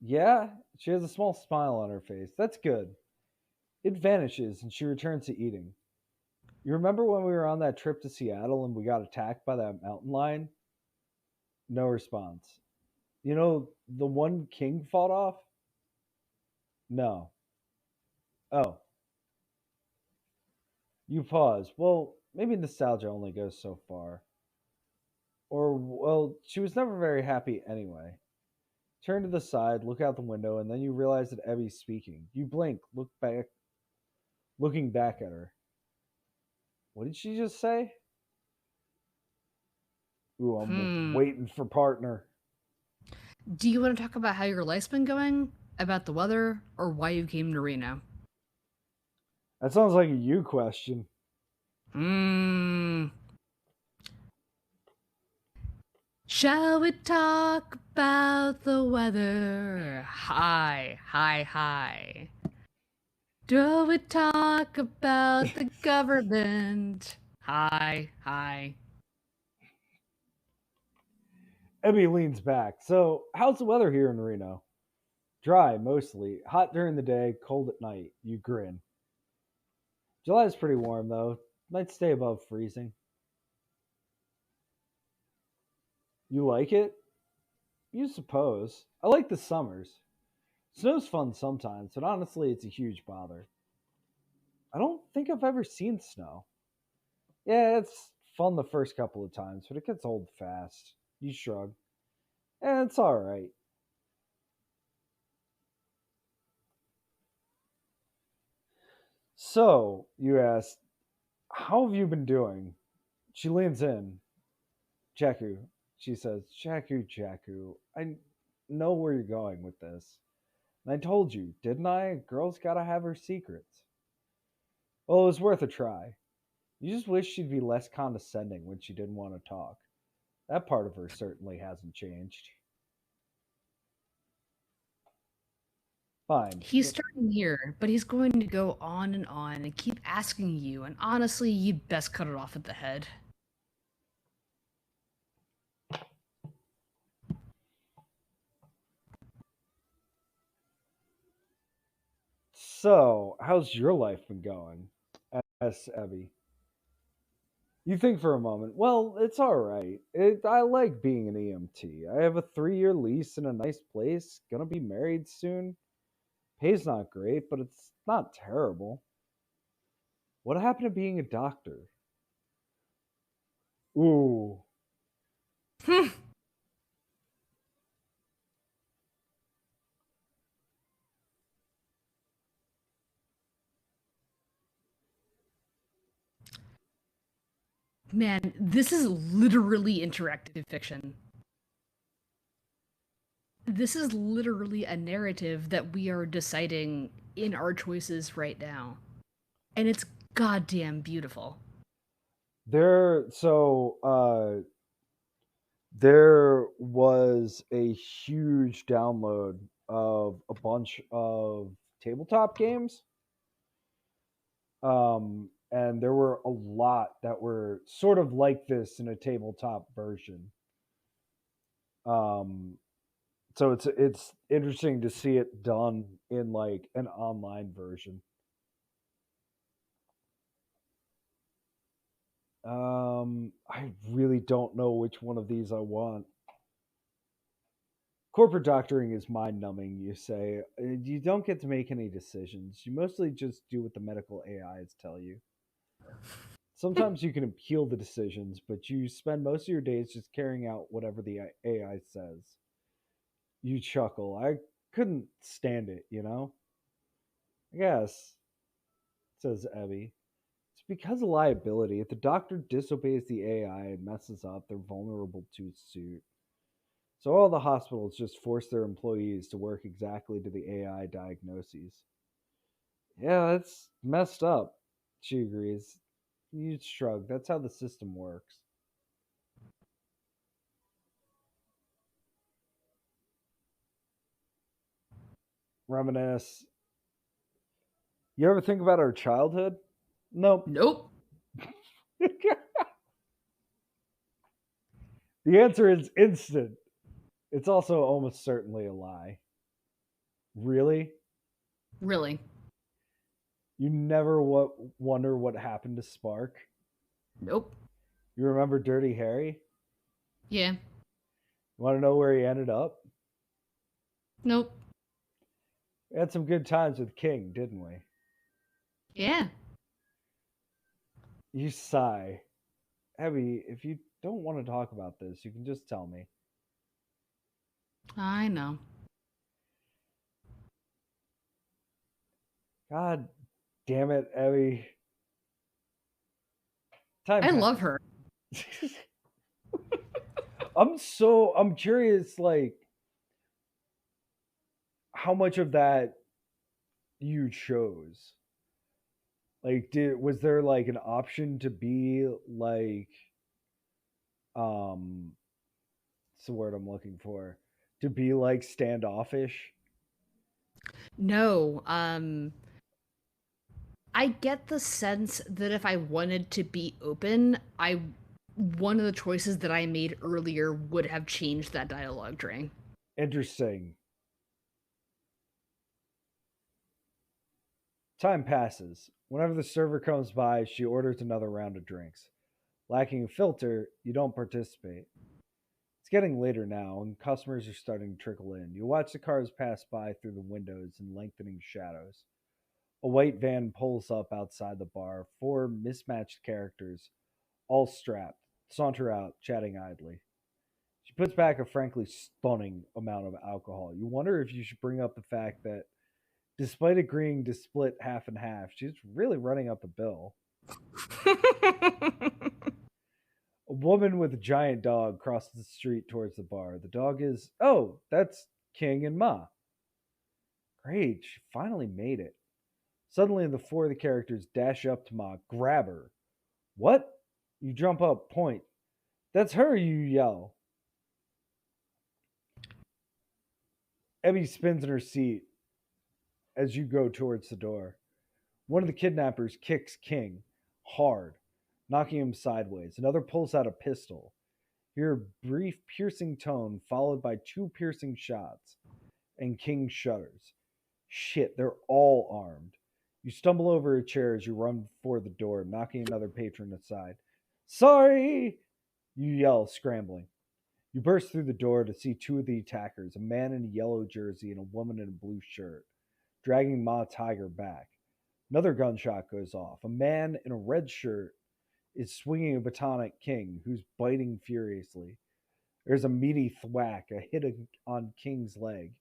Yeah? She has a small smile on her face. That's good. It vanishes, and she returns to eating. You remember when we were on that trip to Seattle and we got attacked by that mountain lion? No response. You know, the one King fought off? No. Oh. You pause. Well, maybe nostalgia only goes so far. Or, well, she was never very happy anyway. Turn to the side, look out the window, and then you realize that Ebby's speaking. You blink, looking back at her. What did she just say? Ooh, I'm waiting for partner. Do you want to talk about how your life's been going? About the weather? Or why you came to Reno? That sounds like a you question. Shall we talk about the weather? Hi, hi, hi. Do we talk about the government? Hi, hi. Ebby leans back. So, how's the weather here in Reno? Dry, mostly. Hot during the day, cold at night. You grin. July's pretty warm, though. Might stay above freezing. You like it? You suppose. I like the summers. Snow's fun sometimes, but honestly, it's a huge bother. I don't think I've ever seen snow. Yeah, it's fun the first couple of times, but it gets old fast. You shrug. It's alright. So, you ask, how have you been doing? She leans in. Jaku, she says, Jaku, I know where you're going with this. And I told you, didn't I? Girl's gotta have her secrets. Well, it was worth a try. You just wish she'd be less condescending when she didn't want to talk. That part of her certainly hasn't changed. Fine. He's starting here, but he's going to go on and keep asking you, and honestly, you'd best cut it off at the head. So, how's your life been going? Asks Abby. You think for a moment. Well, it's all right. I like being an EMT. I have a 3-year lease in a nice place. Gonna be married soon. Pay's not great, but it's not terrible. What happened to being a doctor? Ooh. Man, this is literally interactive fiction. This is literally a narrative that we are deciding in our choices right now. And it's goddamn beautiful. There was a huge download of a bunch of tabletop games. And there were a lot that were sort of like this in a tabletop version. So it's interesting to see it done in like an online version. I really don't know which one of these I want. Corporate doctoring is mind numbing, you say. You don't get to make any decisions. You mostly just do what the medical AIs tell you. Sometimes you can appeal the decisions, but you spend most of your days just carrying out whatever the AI says. You chuckle. I couldn't stand it, you know? I guess, says Evie. It's because of liability. If the doctor disobeys the AI and messes up, they're vulnerable to suit. So all the hospitals just force their employees to work exactly to the AI diagnoses. Yeah, that's messed up, she agrees. You shrug. That's how the system works. Reminisce. You ever think about our childhood? Nope. Nope. The answer is instant. It's also almost certainly a lie. Really? Really? You never wonder what happened to Spark? Nope. You remember Dirty Harry? Yeah. You want to know where he ended up? Nope. We had some good times with King, didn't we? Yeah. You sigh. Abby, if you don't want to talk about this, you can just tell me. I know. God damn it, Abby. I love her. I'm curious, like, how much of that you chose. Like, was there like an option to be like, what's the word I'm looking for? To be like standoffish? No. I get the sense that if I wanted to be open, one of the choices that I made earlier would have changed that dialogue string. Interesting. Time passes. Whenever the server comes by, she orders another round of drinks. Lacking a filter, you don't participate. It's getting later now, and customers are starting to trickle in. You watch the cars pass by through the windows in lengthening shadows. A white van pulls up outside the bar. Four mismatched characters, all strapped, saunter out, chatting idly. She puts back a frankly stunning amount of alcohol. You wonder if you should bring up the fact that, despite agreeing to split half and half, she's really running up the bill. A woman with a giant dog crosses the street towards the bar. The dog is, oh, that's King and Ma. Great, she finally made it. Suddenly, the four of the characters dash up to Ma, grab her. What? You jump up, point. That's her, you yell. Ebby spins in her seat as you go towards the door. One of the kidnappers kicks King hard, knocking him sideways. Another pulls out a pistol. You hear a brief, piercing tone followed by two piercing shots, and King shudders. Shit, they're all armed. You stumble over a chair as you run for the door, knocking another patron aside. Sorry! You yell, scrambling. You burst through the door to see two of the attackers, a man in a yellow jersey and a woman in a blue shirt, dragging Ma Tiger back. Another gunshot goes off. A man in a red shirt is swinging a baton at King, who's biting furiously. There's a meaty thwack, a hit on King's leg,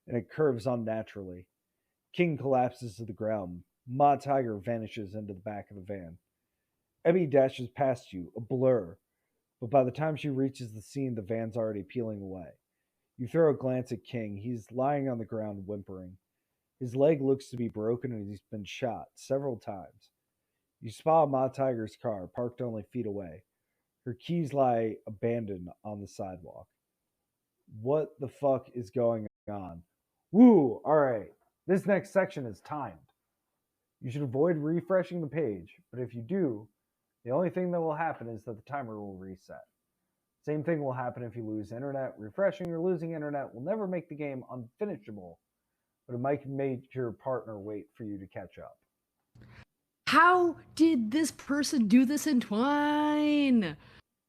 and it curves unnaturally. King collapses to the ground. Ma Tiger vanishes into the back of the van. Emmy dashes past you, a blur, but by the time she reaches the scene, the van's already peeling away. You throw a glance at King. He's lying on the ground, whimpering. His leg looks to be broken and he's been shot several times. You spot Ma Tiger's car, parked only feet away. Her keys lie abandoned on the sidewalk. What the fuck is going on? Woo! Alright. This next section is timed. You should avoid refreshing the page, but if you do, the only thing that will happen is that the timer will reset. Same thing will happen if you lose internet. Refreshing or losing internet will never make the game unfinishable, but it might make your partner wait for you to catch up. How did this person do this in Twine?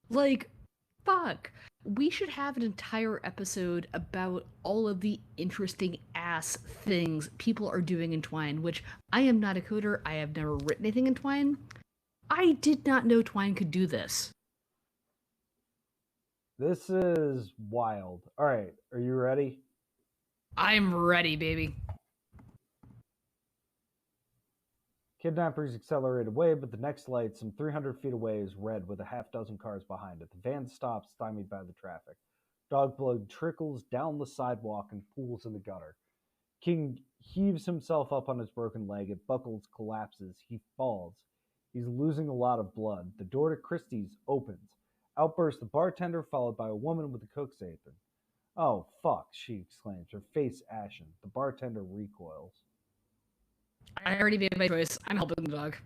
Like, fuck. We should have an entire episode about all of the interesting ass things people are doing in Twine, which I am not a coder. I have never written anything in Twine. I did not know Twine could do this. This is wild. All right, are you ready? I'm ready, baby. Kidnappers accelerate away, but the next light, some 300 feet away, is red with a half dozen cars behind it. The van stops, stymied by the traffic. Dog blood trickles down the sidewalk and pools in the gutter. King heaves himself up on his broken leg. It buckles, collapses. He falls. He's losing a lot of blood. The door to Christie's opens. Out bursts the bartender, followed by a woman with a cook's apron. Oh, fuck, she exclaims, her face ashen. The bartender recoils. I already made my choice. I'm helping the dog.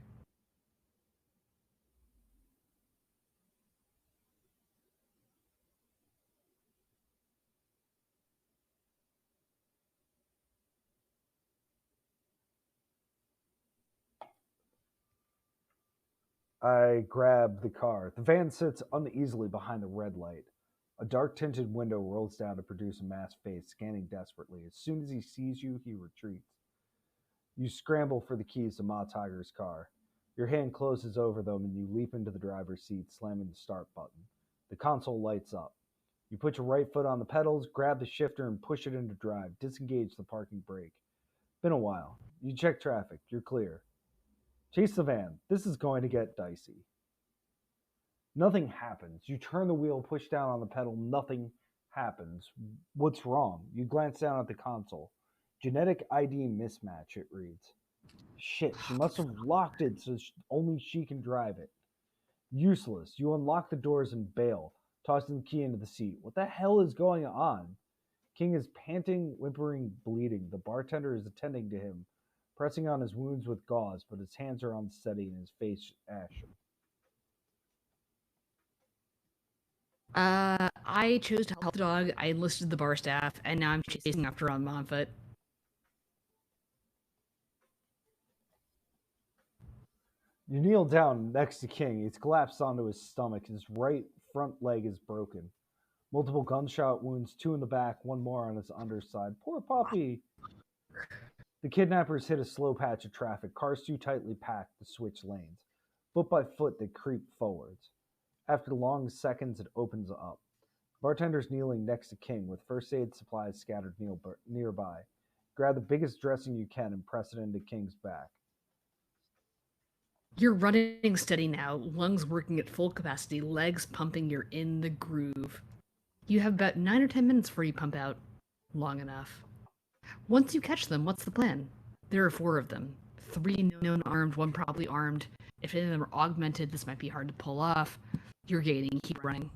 I grab the car. The van sits uneasily behind the red light. A dark tinted window rolls down to produce a masked face, scanning desperately. As soon as he sees you, he retreats. You scramble for the keys to Ma Tiger's car. Your hand closes over them and you leap into the driver's seat, slamming the start button. The console lights up. You put your right foot on the pedals, grab the shifter, and push it into drive. Disengage the parking brake. Been a while. You check traffic. You're clear. Chase the van. This is going to get dicey. Nothing happens. You turn the wheel, push down on the pedal. Nothing happens. What's wrong? You glance down at the console. Genetic ID mismatch, it reads. Shit, she must have locked it so only she can drive it. Useless. You unlock the doors and bail, tossing the key into the seat. What the hell is going on? King is panting, whimpering, bleeding. The bartender is attending to him, pressing on his wounds with gauze, but his hands are unsteady and his face ashen. I chose to help the dog. I enlisted the bar staff, and now I'm chasing after her on foot. You kneel down next to King. He's collapsed onto his stomach. His right front leg is broken. Multiple gunshot wounds, 2 in the back, 1 more on his underside. Poor puppy. The kidnappers hit a slow patch of traffic. Cars too tightly packed to switch lanes. Foot by foot, they creep forwards. After long seconds, it opens up. Bartender's kneeling next to King with first aid supplies scattered nearby. Grab the biggest dressing you can and press it into King's back. You're running steady now, lungs working at full capacity, legs pumping, you're in the groove. You have about 9 or 10 minutes before you pump out. Long enough. Once you catch them, what's the plan? There are 4 of them. 3 known armed, 1 probably armed. If any of them are augmented, this might be hard to pull off. You're gating, keep running.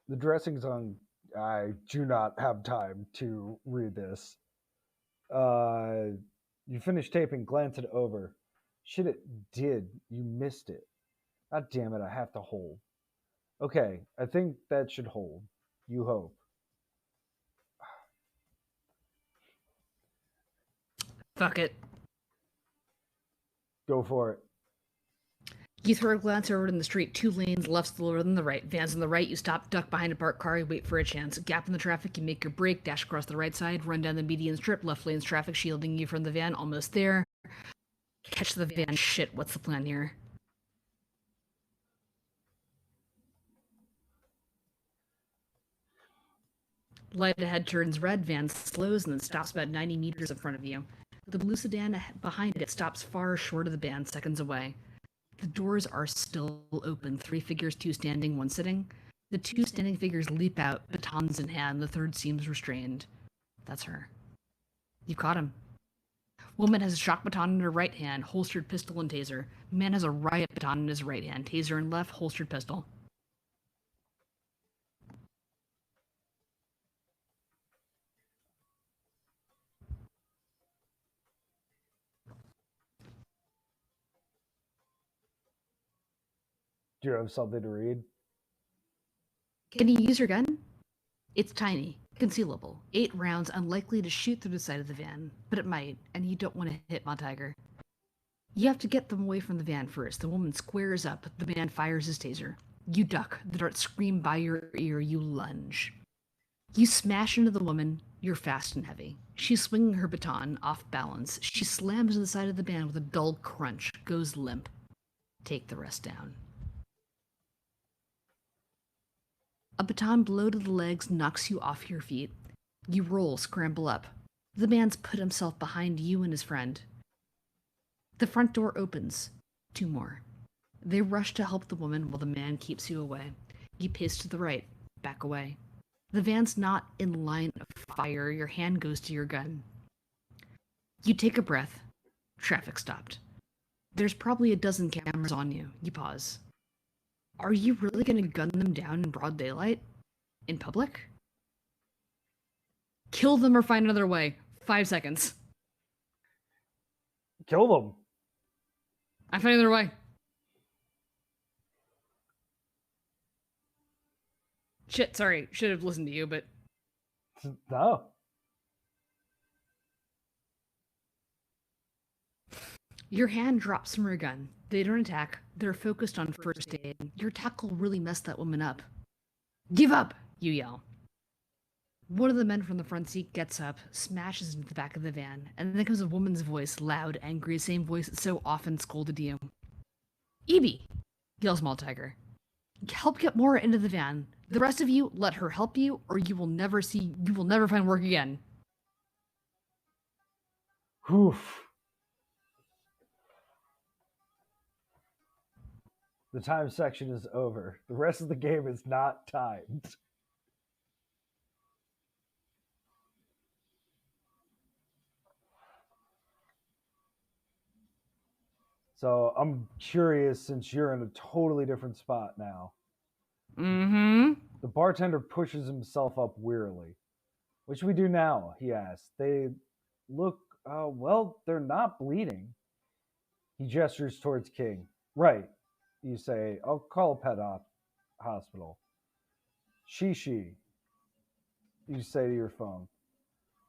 The dressing's on. I do not have time to read this. You finish taping, glance it over. Shit, it did. You missed it. God damn it, I have to hold. Okay, I think that should hold. You hope. Fuck it. Go for it. You throw a glance over in the street, 2 lanes, left slower than the right. Vans on the right, you stop, duck behind a parked car, you wait for a chance. Gap in the traffic, you make your break, dash across the right side, run down the median strip, left lane's traffic shielding you from the van, almost there. Catch the van. Shit, what's the plan here? Light ahead turns red, van slows, and then stops about 90 meters in front of you. The blue sedan behind it stops far short of the band, seconds away. The doors are still open. 3 figures, 2 standing, 1 sitting. The 2 standing figures leap out, batons in hand. The third seems restrained. That's her. You caught him. Woman has a shock baton in her right hand, holstered pistol and taser. Man has a riot baton in his right hand, taser in left, holstered pistol. Do you have something to read? Can you use your gun? It's tiny, concealable. 8 rounds, unlikely to shoot through the side of the van, but it might, and you don't want to hit Ma Tiger. You have to get them away from the van first. The woman squares up. The man fires his taser. You duck. The darts scream by your ear. You lunge. You smash into the woman. You're fast and heavy. She's swinging her baton off balance. She slams to the side of the van with a dull crunch, goes limp. Take the rest down. A baton blow to the legs knocks you off your feet. You roll, scramble up. The man's put himself behind you and his friend. The front door opens. 2 more. They rush to help the woman while the man keeps you away. You pace to the right, back away. The van's not in line of fire. Your hand goes to your gun. You take a breath. Traffic stopped. There's probably a dozen cameras on you. You pause. Are you really going to gun them down in broad daylight? In public? Kill them or find another way. 5 seconds. Kill them. I find another way. Shit, sorry. Should have listened to you, but... No. Your hand drops from your gun. They don't attack. They're focused on first aid. Your tackle really messed that woman up. Give up! You yell. One of the men from the front seat gets up, smashes into the back of the van, and then comes a woman's voice, loud, angry, same voice that so often scolded you. Evie! Yells Small Tiger. Help get Maura into the van. The rest of you, let her help you, or you will never find work again. Oof. The time section is over. The rest of the game is not timed. So I'm curious, since you're in a totally different spot now. Mm-hmm. The bartender pushes himself up wearily. What should we do now? He asks. They look, well, they're not bleeding. He gestures towards King. Right. You say, I'll call a pet hospital. She. You say to your phone.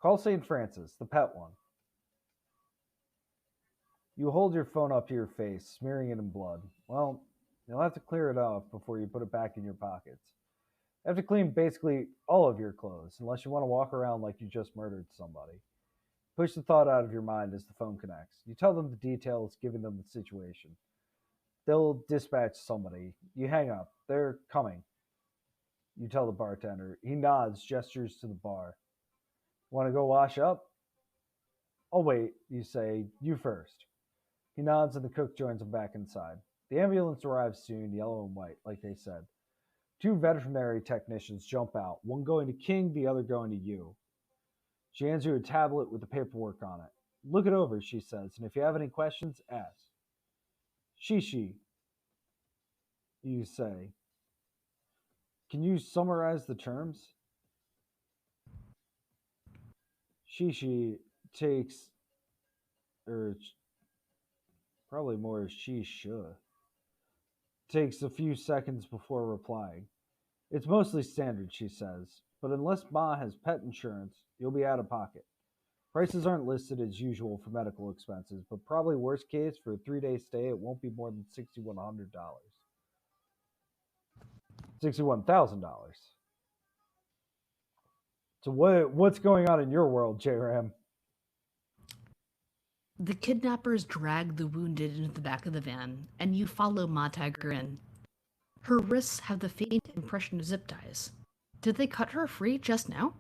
Call St. Francis, the pet one. You hold your phone up to your face, smearing it in blood. Well, you'll have to clear it off before you put it back in your pockets. You have to clean basically all of your clothes, unless you want to walk around like you just murdered somebody. Push the thought out of your mind as the phone connects. You tell them the details, giving them the situation. They'll dispatch somebody. You hang up. They're coming. You tell the bartender. He nods, gestures to the bar. Want to go wash up? I'll wait, you say. You first. He nods and the cook joins him back inside. The ambulance arrives soon, yellow and white, like they said. 2 veterinary technicians jump out, one going to King, the other going to you. She hands you a tablet with the paperwork on it. Look it over, she says, and if you have any questions, ask. She, you say. Can you summarize the terms? She takes, probably more she should. Takes a few seconds before replying. It's mostly standard, she says, but unless Ma has pet insurance, you'll be out of pocket. Prices aren't listed as usual for medical expenses, but probably worst case for a 3-day stay, it won't be more than $6,100. $61,000. So what's going on in your world, J-Ram? The kidnappers drag the wounded into the back of the van, and you follow Ma Tiger in. Her wrists have the faint impression of zip ties. Did they cut her free just now?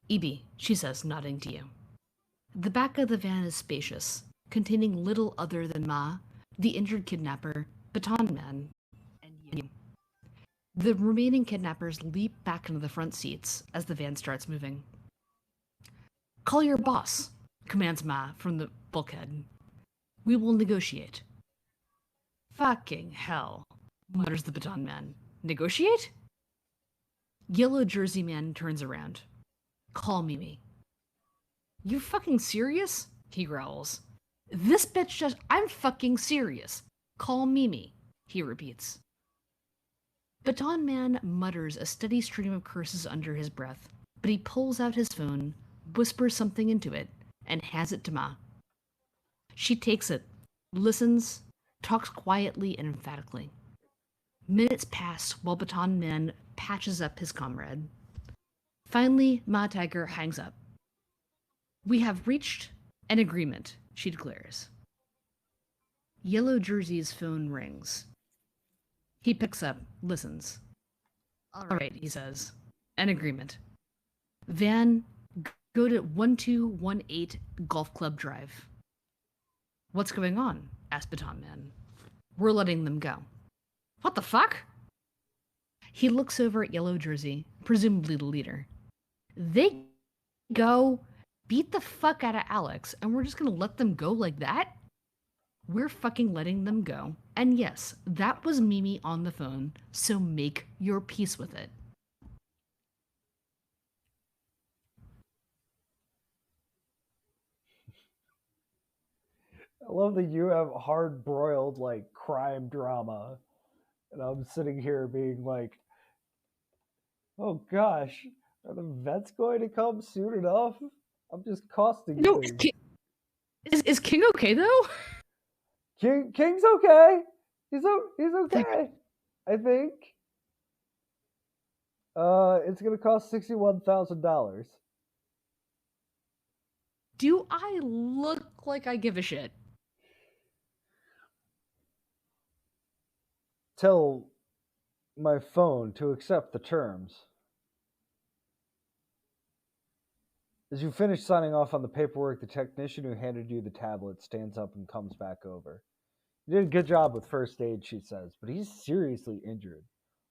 Evie, she says, nodding to you. The back of the van is spacious, containing little other than Ma, the injured kidnapper, Baton Man, and you. The remaining kidnappers leap back into the front seats as the van starts moving. Call your boss, commands Ma from the bulkhead. We will negotiate. Fucking hell, mutters the Baton Man. Negotiate? Yellow Jersey Man turns around. Call Mimi. You fucking serious? He growls. This bitch just... I'm fucking serious. Call Mimi, he repeats. Baton Man mutters a steady stream of curses under his breath, but he pulls out his phone, whispers something into it, and hands it to Ma. She takes it, listens, talks quietly and emphatically. Minutes pass while Baton Man patches up his comrade. Finally, Ma Tiger hangs up. We have reached an agreement, she declares. Yellow Jersey's phone rings. He picks up, listens. All right, he says. An agreement. Van, go to 1218 Golf Club Drive. What's going on? Asked Baton Man. We're letting them go. What the fuck? He looks over at Yellow Jersey, presumably the leader. They go beat the fuck out of Alex, and we're just gonna let them go like that? We're fucking letting them go. And yes, that was Mimi on the phone, so make your peace with it. I love that you have hard-broiled, like, crime drama. And I'm sitting here being like, oh gosh, are the vets going to come soon enough? I'm just costing No, things. is King okay though? King's okay. He's okay. I think. It's gonna cost $61,000. Do I look like I give a shit? Tell my phone to accept the terms. As you finish signing off on the paperwork, the technician who handed you the tablet stands up and comes back over. You did a good job with first aid, she says, but he's seriously injured.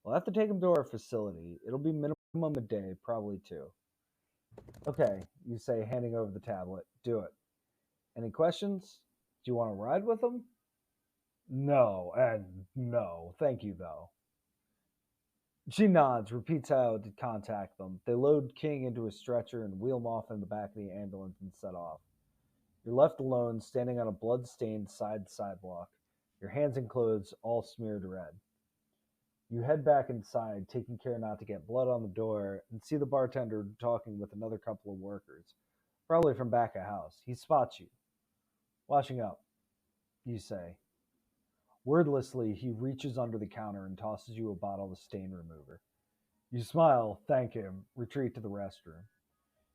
We'll have to take him to our facility. It'll be minimum a day, probably two. Okay, you say, handing over the tablet. Do it. Any questions? Do you want to ride with him? No, and no. Thank you, though. She nods, repeats how to contact them. They load King into a stretcher and wheel him off in the back of the ambulance and set off. You're left alone, standing on a blood-stained side sidewalk, your hands and clothes all smeared red. You head back inside, taking care not to get blood on the door, and see the bartender talking with another couple of workers, probably from back of house. He spots you. Washing up, you say. Wordlessly, he reaches under the counter and tosses you a bottle of stain remover. You smile, thank him, retreat to the restroom.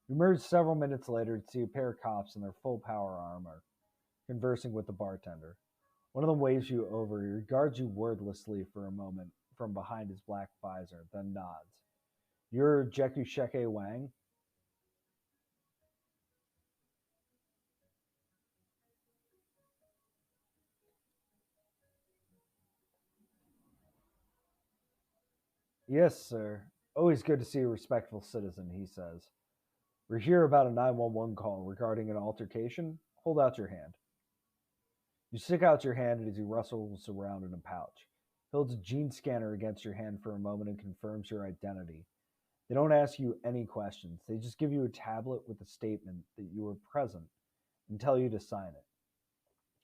You emerge several minutes later to see a pair of cops in their full power armor, conversing with the bartender. One of them waves you over. He regards you wordlessly for a moment from behind his black visor, then nods. You're Jekusheke Wang? Yes, sir. Always good to see a respectful citizen, he says. We're here about a 911 call regarding an altercation. Hold out your hand. You stick out your hand as he rustles around in a pouch. He holds a gene scanner against your hand for a moment and confirms your identity. They don't ask you any questions. They just give you a tablet with a statement that you were present and tell you to sign it.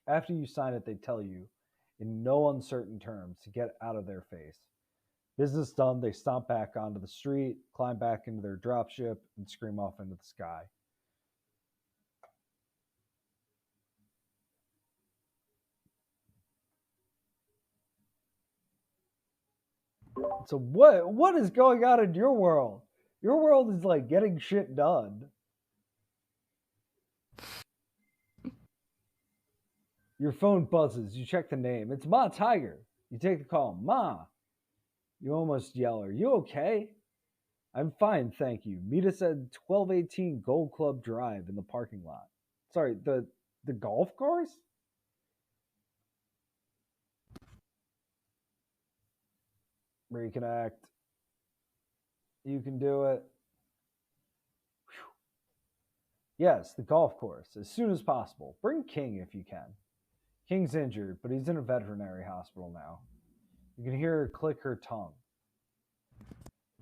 After you sign it, they tell you, in no uncertain terms, to get out of their face. Business done, they stomp back onto the street, climb back into their dropship, and scream off into the sky. So what is going on in your world? Your world is like getting shit done. Your phone buzzes. You check the name. It's Ma Tiger. You take the call. Ma. You almost yell, are you okay? I'm fine, thank you. Meet us at 1218 Gold Club Drive in the parking lot. Sorry, the golf course? Reconnect. You can do it. Whew. Yes, the golf course, as soon as possible. Bring King if you can. King's injured, but he's in a veterinary hospital now. You can hear her click her tongue.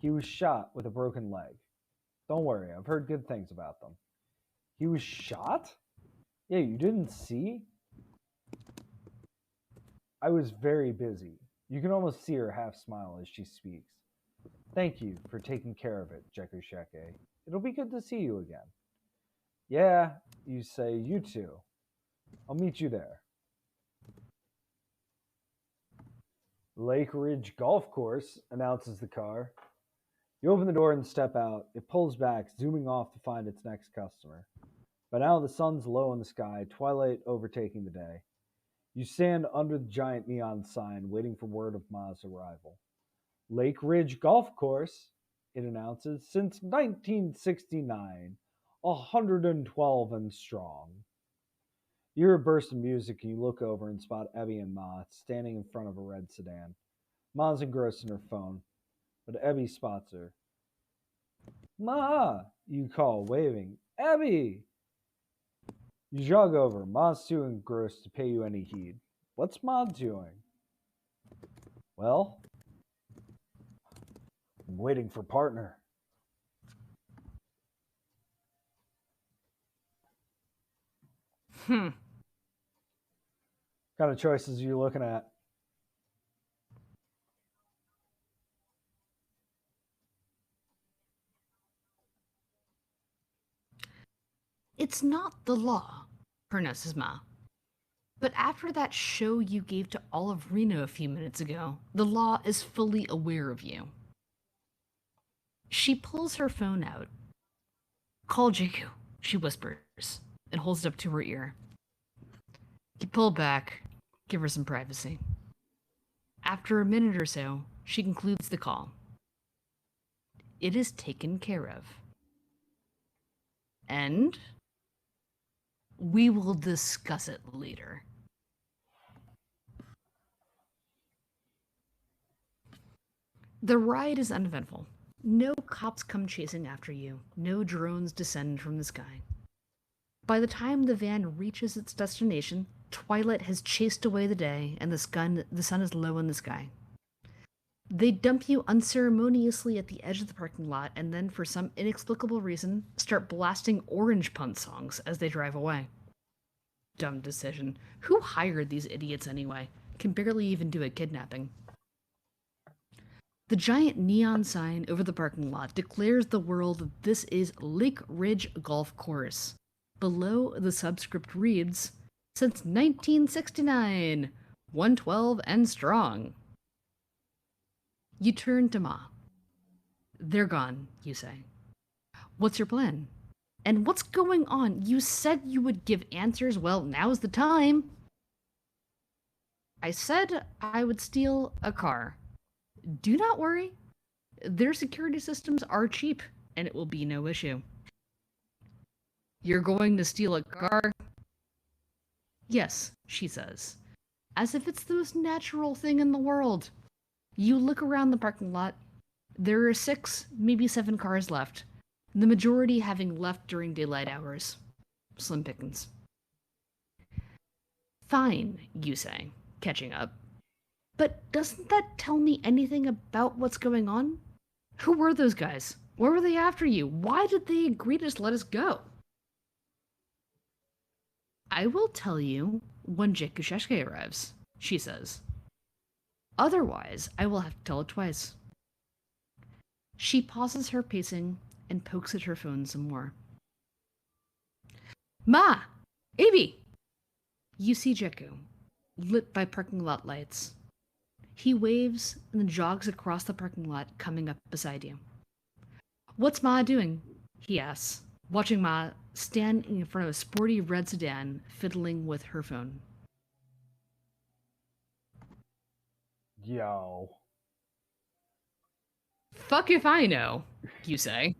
He was shot with a broken leg. Don't worry, I've heard good things about them. He was shot? Yeah, you didn't see? I was very busy. You can almost see her half smile as she speaks. Thank you for taking care of it, Jekusheke. It'll be good to see you again. Yeah, you say, you too. I'll meet you there. Lake Ridge Golf Course, announces the car. You open the door and step out. It pulls back, zooming off to find its next customer. By now, the sun's low in the sky, twilight overtaking the day. You stand under the giant neon sign, waiting for word of Ma's arrival. Lake Ridge Golf Course, it announces, since 1969, 112 and strong. You hear a burst of music and you look over and spot Ebby and Ma standing in front of a red sedan. Ma's engrossed in her phone, but Ebby spots her. Ma, you call, waving. Ebby! You jog over. Ma's too engrossed to pay you any heed. What's Ma doing? Well, I'm waiting for partner. What kind of choices are you looking at? It's not the law, pronounces Ma. But after that show you gave to Olive Reno a few minutes ago, the law is fully aware of you. She pulls her phone out. Call Jaku, she whispers, and holds it up to her ear. You pull back, give her some privacy. After a minute or so, she concludes the call. It is taken care of. And we will discuss it later. The ride is uneventful. No cops come chasing after you. No drones descend from the sky. By the time the van reaches its destination, twilight has chased away the day and the sun is low in the sky. They dump you unceremoniously at the edge of the parking lot and then, for some inexplicable reason, start blasting Orange Punt songs as they drive away. Dumb decision. Who hired these idiots anyway? Can barely even do a kidnapping. The giant neon sign over the parking lot declares the world that this is Lake Ridge Golf Course. Below, the subscript reads, since 1969, 112 and strong. You turn to Ma. They're gone, you say. What's your plan? And what's going on? You said you would give answers. Well, now's the time. I said I would steal a car. Do not worry. Their security systems are cheap, and it will be no issue. You're going to steal a car? Yes, she says, as if it's the most natural thing in the world. You look around the parking lot. There are 6, maybe 7 cars left, the majority having left during daylight hours. Slim pickings. Fine, you say, catching up. But doesn't that tell me anything about what's going on? Who were those guys? Why were they after you? Why did they agree to just let us go? I will tell you when Jaku arrives, she says. Otherwise, I will have to tell it twice. She pauses her pacing and pokes at her phone some more. Ma! Abby! You see Jaku, lit by parking lot lights. He waves and then jogs across the parking lot, coming up beside you. What's Ma doing? He asks, watching Ma stand in front of a sporty red sedan, fiddling with her phone. Yo. Fuck if I know, you say.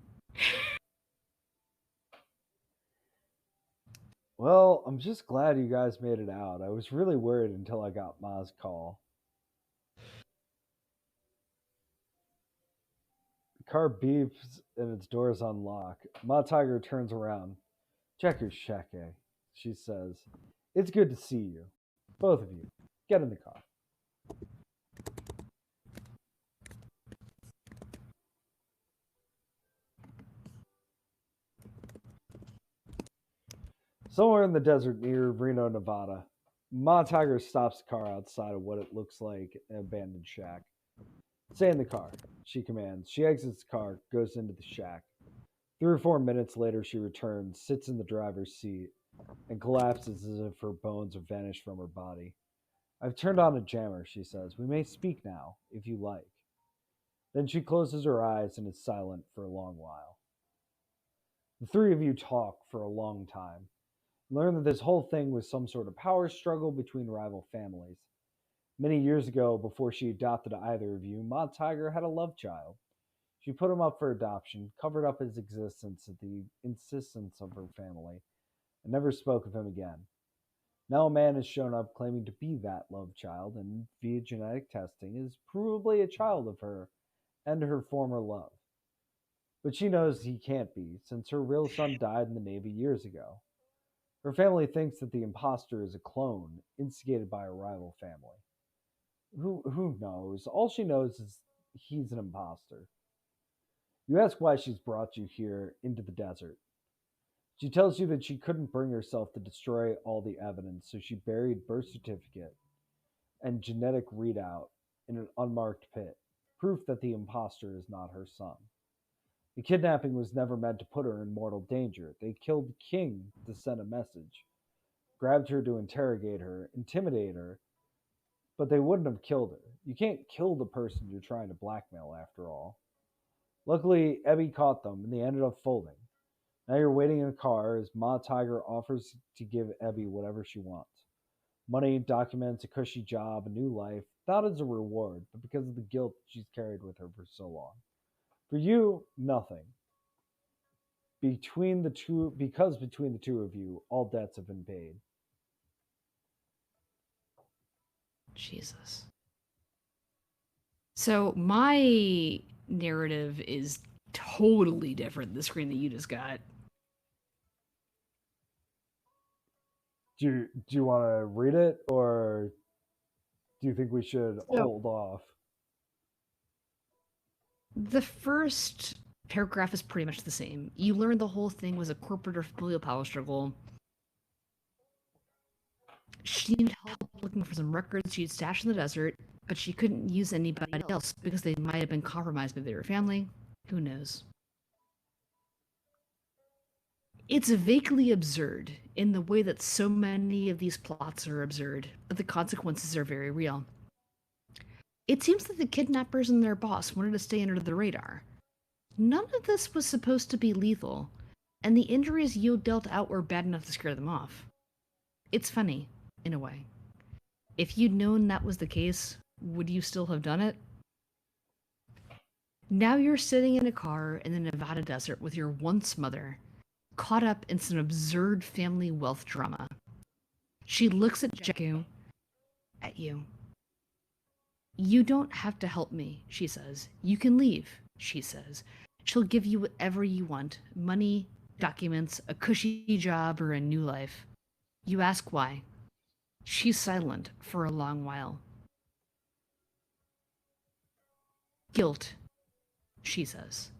Well, I'm just glad you guys made it out. I was really worried until I got Ma's call. The car beeps and its doors unlock. Ma Tiger turns around. Check your check, she says. It's good to see you. Both of you. Get in the car. Somewhere in the desert near Reno, Nevada, Ma Tiger stops the car outside of what it looks like an abandoned shack. Stay in the car, she commands. She exits the car, goes into the shack. 3 or 4 minutes later, she returns, sits in the driver's seat, and collapses as if her bones have vanished from her body. I've turned on a jammer, she says. We may speak now, if you like. Then she closes her eyes and is silent for a long while. The three of you talk for a long time. Learn that this whole thing was some sort of power struggle between rival families. Many years ago, before she adopted either of you, Ma Tiger had a love child. She put him up for adoption, covered up his existence at the insistence of her family, and never spoke of him again. Now a man has shown up claiming to be that love child, and via genetic testing is provably a child of her and her former love. But she knows he can't be, since her real son died in the Navy years ago. Her family thinks that the imposter is a clone, instigated by a rival family. Who knows? All she knows is he's an imposter. You ask why she's brought you here into the desert. She tells you that she couldn't bring herself to destroy all the evidence, so she buried birth certificate and genetic readout in an unmarked pit, proof that the imposter is not her son. The kidnapping was never meant to put her in mortal danger. They killed King to send a message, grabbed her to interrogate her, intimidate her, but they wouldn't have killed her. You can't kill the person you're trying to blackmail, after all. Luckily, Ebby caught them, and they ended up folding. Now you're waiting in a car as Ma Tiger offers to give Ebby whatever she wants. Money, documents, a cushy job, a new life, not as a reward, but because of the guilt she's carried with her for so long. For you, nothing. Because between the two of you, all debts have been paid. Jesus. So my narrative is totally different than the screen that you just got. Do you want to read it, or do you think we should hold off? The first paragraph is pretty much the same. You learn the whole thing was a corporate or familial power struggle. She needed help looking for some records she had stashed in the desert, but she couldn't use anybody else because they might have been compromised by their family. Who knows? It's vaguely absurd in the way that so many of these plots are absurd, but the consequences are very real. It seems that the kidnappers and their boss wanted to stay under the radar. None of this was supposed to be lethal, and the injuries you dealt out were bad enough to scare them off. It's funny, in a way. If you'd known that was the case, would you still have done it? Now you're sitting in a car in the Nevada desert with your once mother, caught up in some absurd family wealth drama. She looks at you. You don't have to help me, she says. You can leave, she says. She'll give you whatever you want. Money, documents, a cushy job, or a new life. You ask why. She's silent for a long while. Guilt, she says.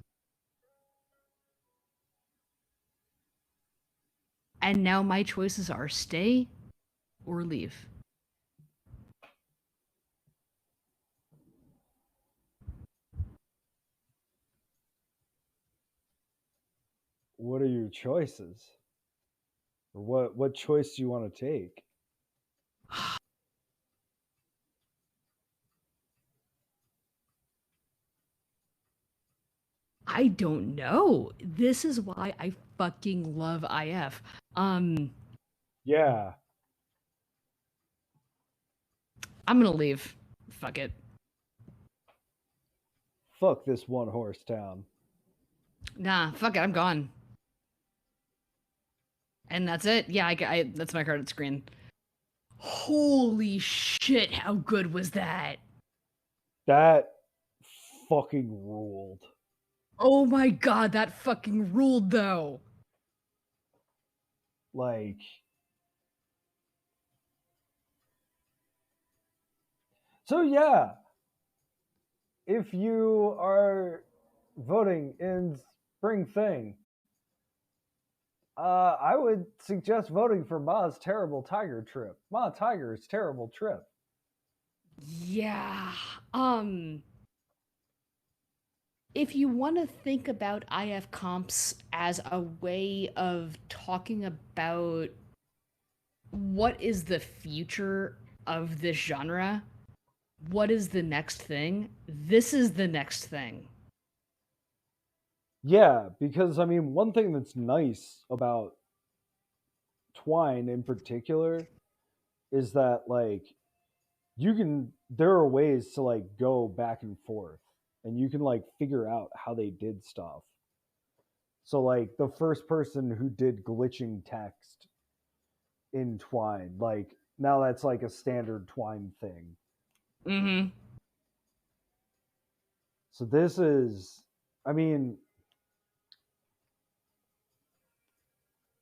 And now my choices are stay or leave. What are your choices? Or what choice do you want to take? I don't know. This is why I fucking love IF. Yeah. I'm gonna leave. Fuck it. Fuck this one horse town. Nah, fuck it. I'm gone. And that's it. Yeah, I that's my credit screen. Holy shit! How good was that? That fucking ruled. Oh my god, that fucking ruled though. Like, so yeah, if you are voting in Spring Thing, I would suggest voting for Ma's terrible tiger trip. Ma Tiger's terrible trip. Yeah. If you want to think about IF comps as a way of talking about what is the future of this genre, what is the next thing? This is the next thing. Yeah, because I mean, one thing that's nice about Twine in particular is that like there are ways to like go back and forth and you can like figure out how they did stuff. So like the first person who did glitching text in Twine, like now that's like a standard Twine thing. Mm-hmm. So this is, I mean,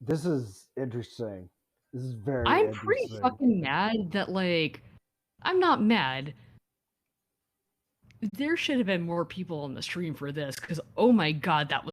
this is interesting. This is very I'm interesting. pretty fucking mad that, like, I'm not mad. There should have been more people on the stream for this, because, oh my god, that was